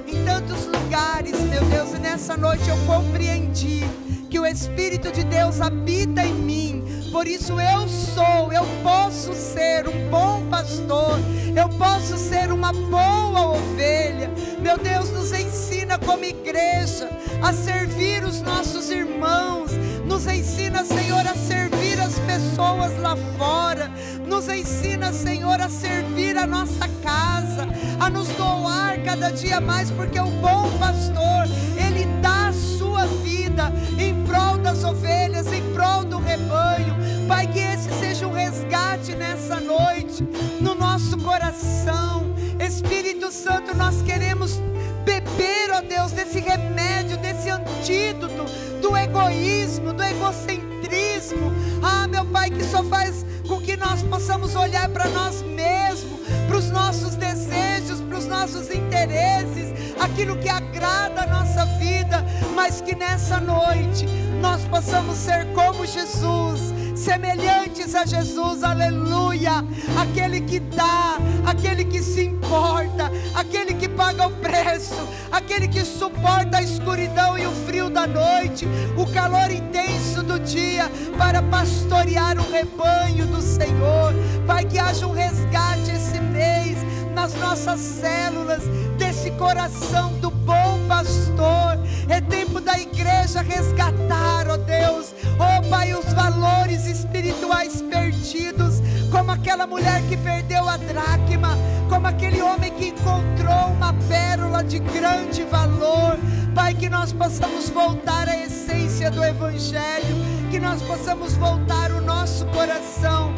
em tantos lugares, meu Deus, e nessa noite eu compreendi que o Espírito de Deus habita em mim. Por isso eu posso ser um bom pastor, eu posso ser uma boa ovelha. Meu Deus, nos ensina como igreja a servir os nossos irmãos, nos ensina, Senhor, a servir as pessoas lá fora, nos ensina, Senhor, a servir a nossa casa, a nos doar cada dia mais, porque o bom pastor, ele dá a sua vida em prol das ovelhas, em prol do rebanho. Pai, que esse seja um resgate nessa noite, no nosso coração. Espírito Santo, nós queremos beber, ó Deus, desse remédio, desse antídoto do egoísmo, do egocentrismo. Ah, meu Pai, que só faz com que nós possamos olhar para nós mesmos, para os nossos desejos, para os nossos interesses, aquilo que agrada a nossa vida, mas que nessa noite nós possamos ser como Jesus, semelhantes a Jesus, aleluia, aquele que dá, aquele que se importa, aquele que paga o preço, aquele que suporta a escuridão e o frio da noite, o calor intenso do dia, para pastorear o rebanho do Senhor. Pai, que haja um resgate esse mês, nas nossas células, desse coração do bom pastor. É tempo da igreja resgatar, ó Deus, ó Pai, os valores espirituais perdidos, como aquela mulher que perdeu a dracma, como aquele homem que encontrou uma pérola de grande valor. Pai, que nós possamos voltar à essência do Evangelho, que nós possamos voltar o nosso coração,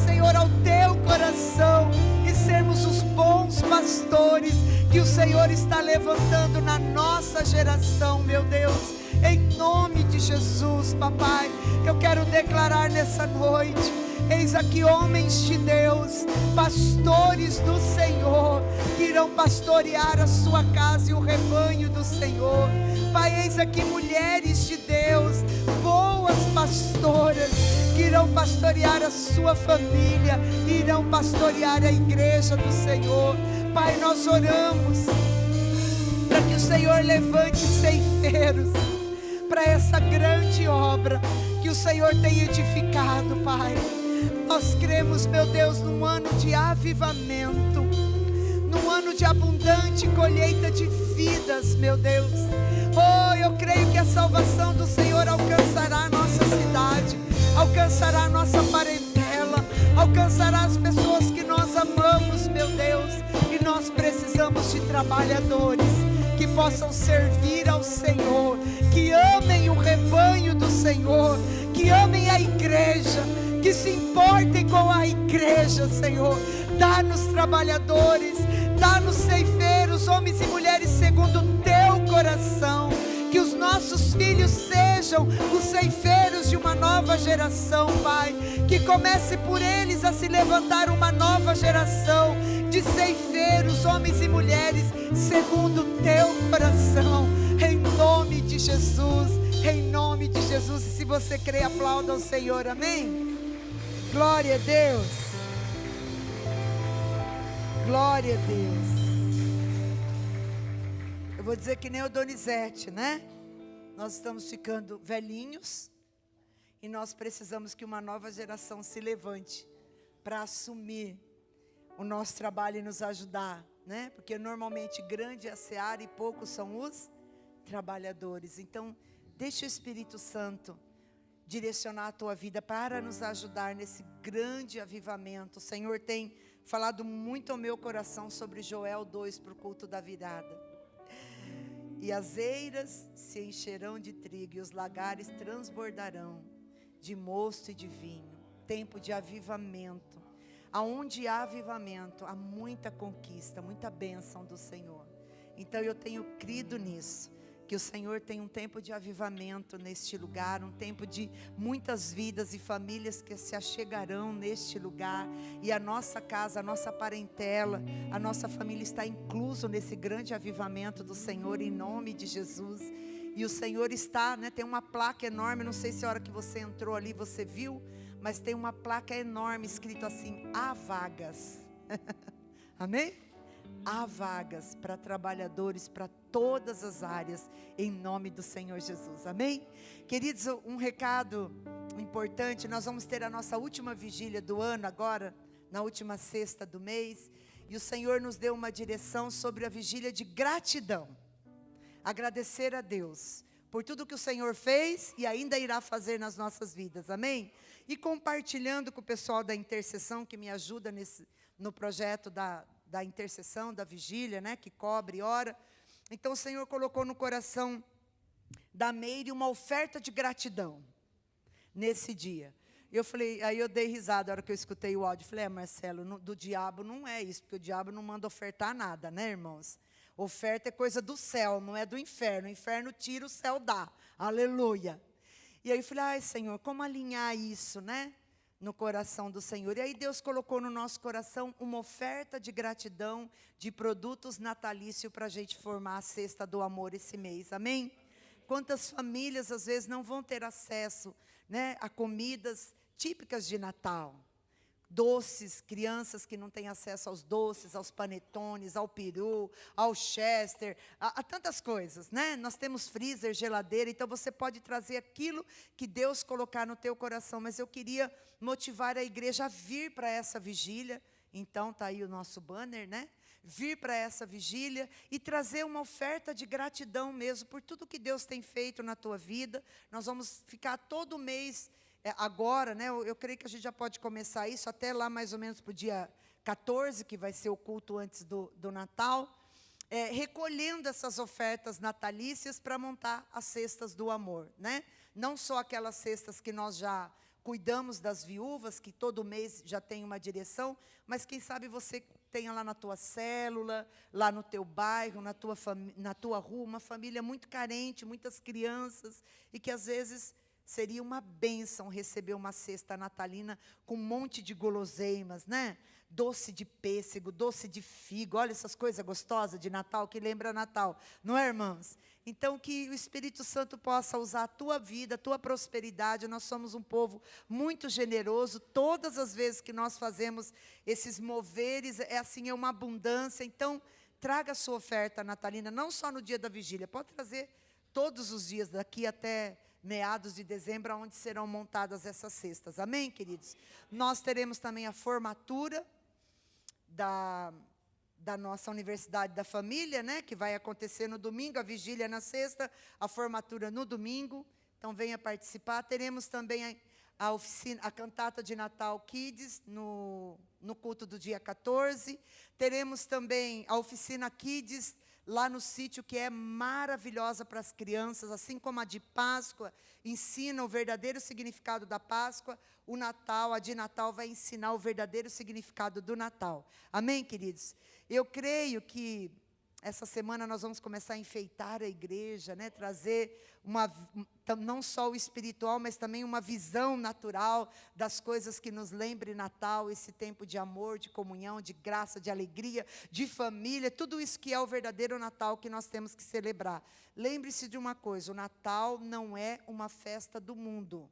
Senhor, ao teu coração, e sermos os bons pastores que o Senhor está levantando na nossa geração, meu Deus, em nome de Jesus. Papai, eu quero declarar nessa noite: eis aqui homens de Deus, pastores do Senhor, que irão pastorear a sua casa e o rebanho do Senhor. Pai, eis aqui mulheres de Deus, boas pastoras, que irão pastorear a sua família, irão pastorear a igreja do Senhor. Pai, nós oramos para que o Senhor levante ceifeiros para essa grande obra que o Senhor tem edificado, Pai. Nós cremos, meu Deus, num ano de avivamento, num ano de abundante colheita de vidas, meu Deus. Oh, eu creio que a salvação do Senhor alcançará a nossa cidade, alcançará a nossa parentela, alcançará as pessoas que nós amamos, meu Deus. E nós precisamos de trabalhadores que possam servir ao Senhor, que amem o rebanho do Senhor, que amem a igreja, que se importem com a igreja, Senhor. Dá-nos trabalhadores, dá-nos ceifeiros, homens e mulheres segundo o teu coração. Que os nossos filhos sejam os ceifeiros de uma nova geração, Pai. Que comece por eles a se levantar uma nova geração de ceifeiros, homens e mulheres, segundo o teu coração. Em nome de Jesus, em nome de Jesus. E se você crê, aplauda ao Senhor, amém? Glória a Deus. Glória a Deus. Eu vou dizer que nem o Donizete, né? Nós estamos ficando velhinhos e nós precisamos que uma nova geração se levante para assumir o nosso trabalho e nos ajudar, né? Porque normalmente grande é a seara e poucos são os trabalhadores. Então, deixa o Espírito Santo direcionar a tua vida para nos ajudar nesse grande avivamento. O Senhor tem falado muito ao meu coração sobre Joel 2 para o culto da virada. E as eiras se encherão de trigo e os lagares transbordarão de mosto e de vinho. tempo de avivamento. Aonde há avivamento, há muita conquista, muita bênção do Senhor. Então eu tenho crido nisso, que o Senhor tem um tempo de avivamento neste lugar, um tempo de muitas vidas e famílias que se achegarão neste lugar, e a nossa casa, a nossa parentela, a nossa família está incluso nesse grande avivamento do Senhor, em nome de Jesus. E o Senhor está, né, tem uma placa enorme, não sei se a hora que você entrou ali você viu, mas tem uma placa enorme escrito assim: há vagas. Amém? Há vagas para trabalhadores, para todas as áreas, em nome do Senhor Jesus, amém? Queridos, um recado importante, nós vamos ter a nossa última vigília do ano agora, na última sexta do mês, e o Senhor nos deu uma direção sobre a vigília de gratidão, agradecer a Deus, por tudo que o Senhor fez e ainda irá fazer nas nossas vidas, amém? E compartilhando com o pessoal da intercessão, que me ajuda no projeto da intercessão, da vigília, né, que cobre e ora. Então o Senhor colocou no coração da Meire uma oferta de gratidão, nesse dia. Eu falei, aí eu dei risada, a hora que eu escutei o áudio, falei, Marcelo, do diabo não é isso, porque o diabo não manda ofertar nada, né, irmãos? Oferta é coisa do céu, não é do inferno. O inferno tira, o céu dá, aleluia. E aí eu falei, ai Senhor, como alinhar isso, né? No coração do Senhor. E aí Deus colocou no nosso coração uma oferta de gratidão, de produtos natalícios para a gente formar a cesta do amor esse mês, amém? Quantas famílias às vezes não vão ter acesso, né, a comidas típicas de Natal, doces, crianças que não têm acesso aos doces, aos panetones, ao peru, ao chester, a tantas coisas, né? Nós temos freezer, geladeira, então você pode trazer aquilo que Deus colocar no teu coração, mas eu queria motivar a igreja a vir para essa vigília, então está aí o nosso banner, né? Vir para essa vigília e trazer uma oferta de gratidão mesmo, por tudo que Deus tem feito na tua vida. Nós vamos ficar todo mês, agora, né, eu creio que a gente já pode começar isso, até lá mais ou menos para o dia 14, que vai ser o culto antes do Natal, recolhendo essas ofertas natalícias para montar as cestas do amor, né? Não só aquelas cestas que nós já cuidamos das viúvas, que todo mês já tem uma direção, mas quem sabe você tenha lá na tua célula, lá no teu bairro, na tua rua, uma família muito carente, muitas crianças, e que às vezes seria uma bênção receber uma cesta natalina com um monte de guloseimas, né? Doce de pêssego, doce de figo, olha essas coisas gostosas de Natal, que lembra Natal, não é, irmãos? Então, que o Espírito Santo possa usar a tua vida, a tua prosperidade. Nós somos um povo muito generoso, todas as vezes que nós fazemos esses moveres, é assim, é uma abundância. Então, traga a sua oferta natalina, não só no dia da vigília, pode trazer todos os dias, daqui até meados de dezembro, onde serão montadas essas cestas, amém, queridos? Nós teremos também a formatura da nossa Universidade da Família, né, que vai acontecer no domingo, a vigília na sexta, a formatura no domingo, então venha participar. Teremos também a oficina, a cantata de Natal Kids, no culto do dia 14, teremos também a oficina Kids, lá no sítio, que é maravilhosa para as crianças, assim como a de Páscoa, ensina o verdadeiro significado da Páscoa, o Natal, a de Natal vai ensinar o verdadeiro significado do Natal. Amém, queridos? Eu creio que essa semana nós vamos começar a enfeitar a igreja, né? Trazer não só o espiritual, mas também uma visão natural das coisas que nos lembre Natal, esse tempo de amor, de comunhão, de graça, de alegria, de família, tudo isso que é o verdadeiro Natal que nós temos que celebrar. Lembre-se de uma coisa, o Natal não é uma festa do mundo,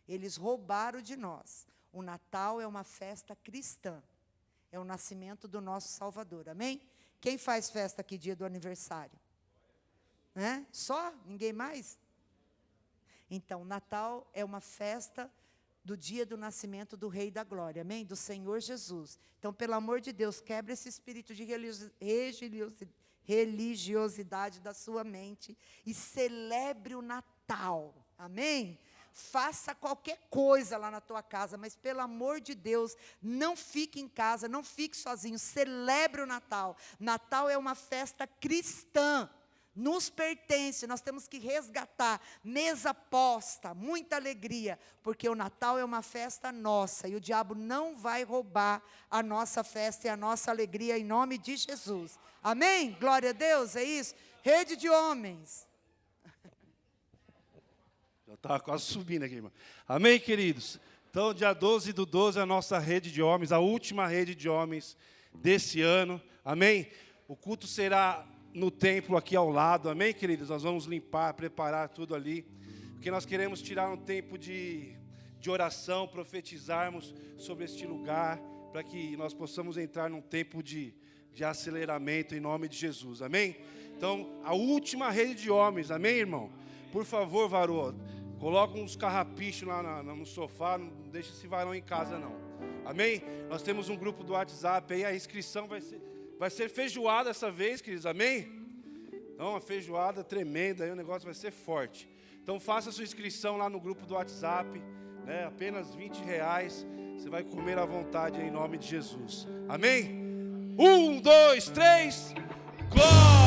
eles roubaram de nós. O Natal é uma festa cristã, é o nascimento do nosso Salvador, amém? Quem faz festa aqui dia do aniversário? Né? Só? Ninguém mais? Então, Natal é uma festa do dia do nascimento do Rei da Glória, amém? Do Senhor Jesus. Então, pelo amor de Deus, quebre esse espírito de religiosidade da sua mente e celebre o Natal, amém? Faça qualquer coisa lá na tua casa, mas pelo amor de Deus, não fique em casa, não fique sozinho, celebre o Natal. Natal é uma festa cristã, nos pertence, nós temos que resgatar. Mesa posta, muita alegria, porque o Natal é uma festa nossa, e o diabo não vai roubar a nossa festa e a nossa alegria, em nome de Jesus. Amém? Glória a Deus, é isso? Rede de homens. Já estava quase subindo aqui, irmão. Amém, queridos? Então, dia 12/12 é a nossa rede de homens, a última rede de homens desse ano. Amém? O culto será no templo aqui ao lado. Amém, queridos? Nós vamos limpar, preparar tudo ali. Porque nós queremos tirar um tempo de oração, profetizarmos sobre este lugar, para que nós possamos entrar num tempo de aceleramento em nome de Jesus. Amém? Então, a última rede de homens. Amém, irmão? Por favor, varô, coloca uns carrapichos lá no sofá, não deixa esse varão em casa, não. Amém? Nós temos um grupo do WhatsApp aí, a inscrição vai ser feijoada essa vez, queridos, amém? Então, uma feijoada tremenda, aí o negócio vai ser forte. Então, faça a sua inscrição lá no grupo do WhatsApp, né? Apenas R$20, você vai comer à vontade em nome de Jesus. Amém? 1, 2, 3, glória!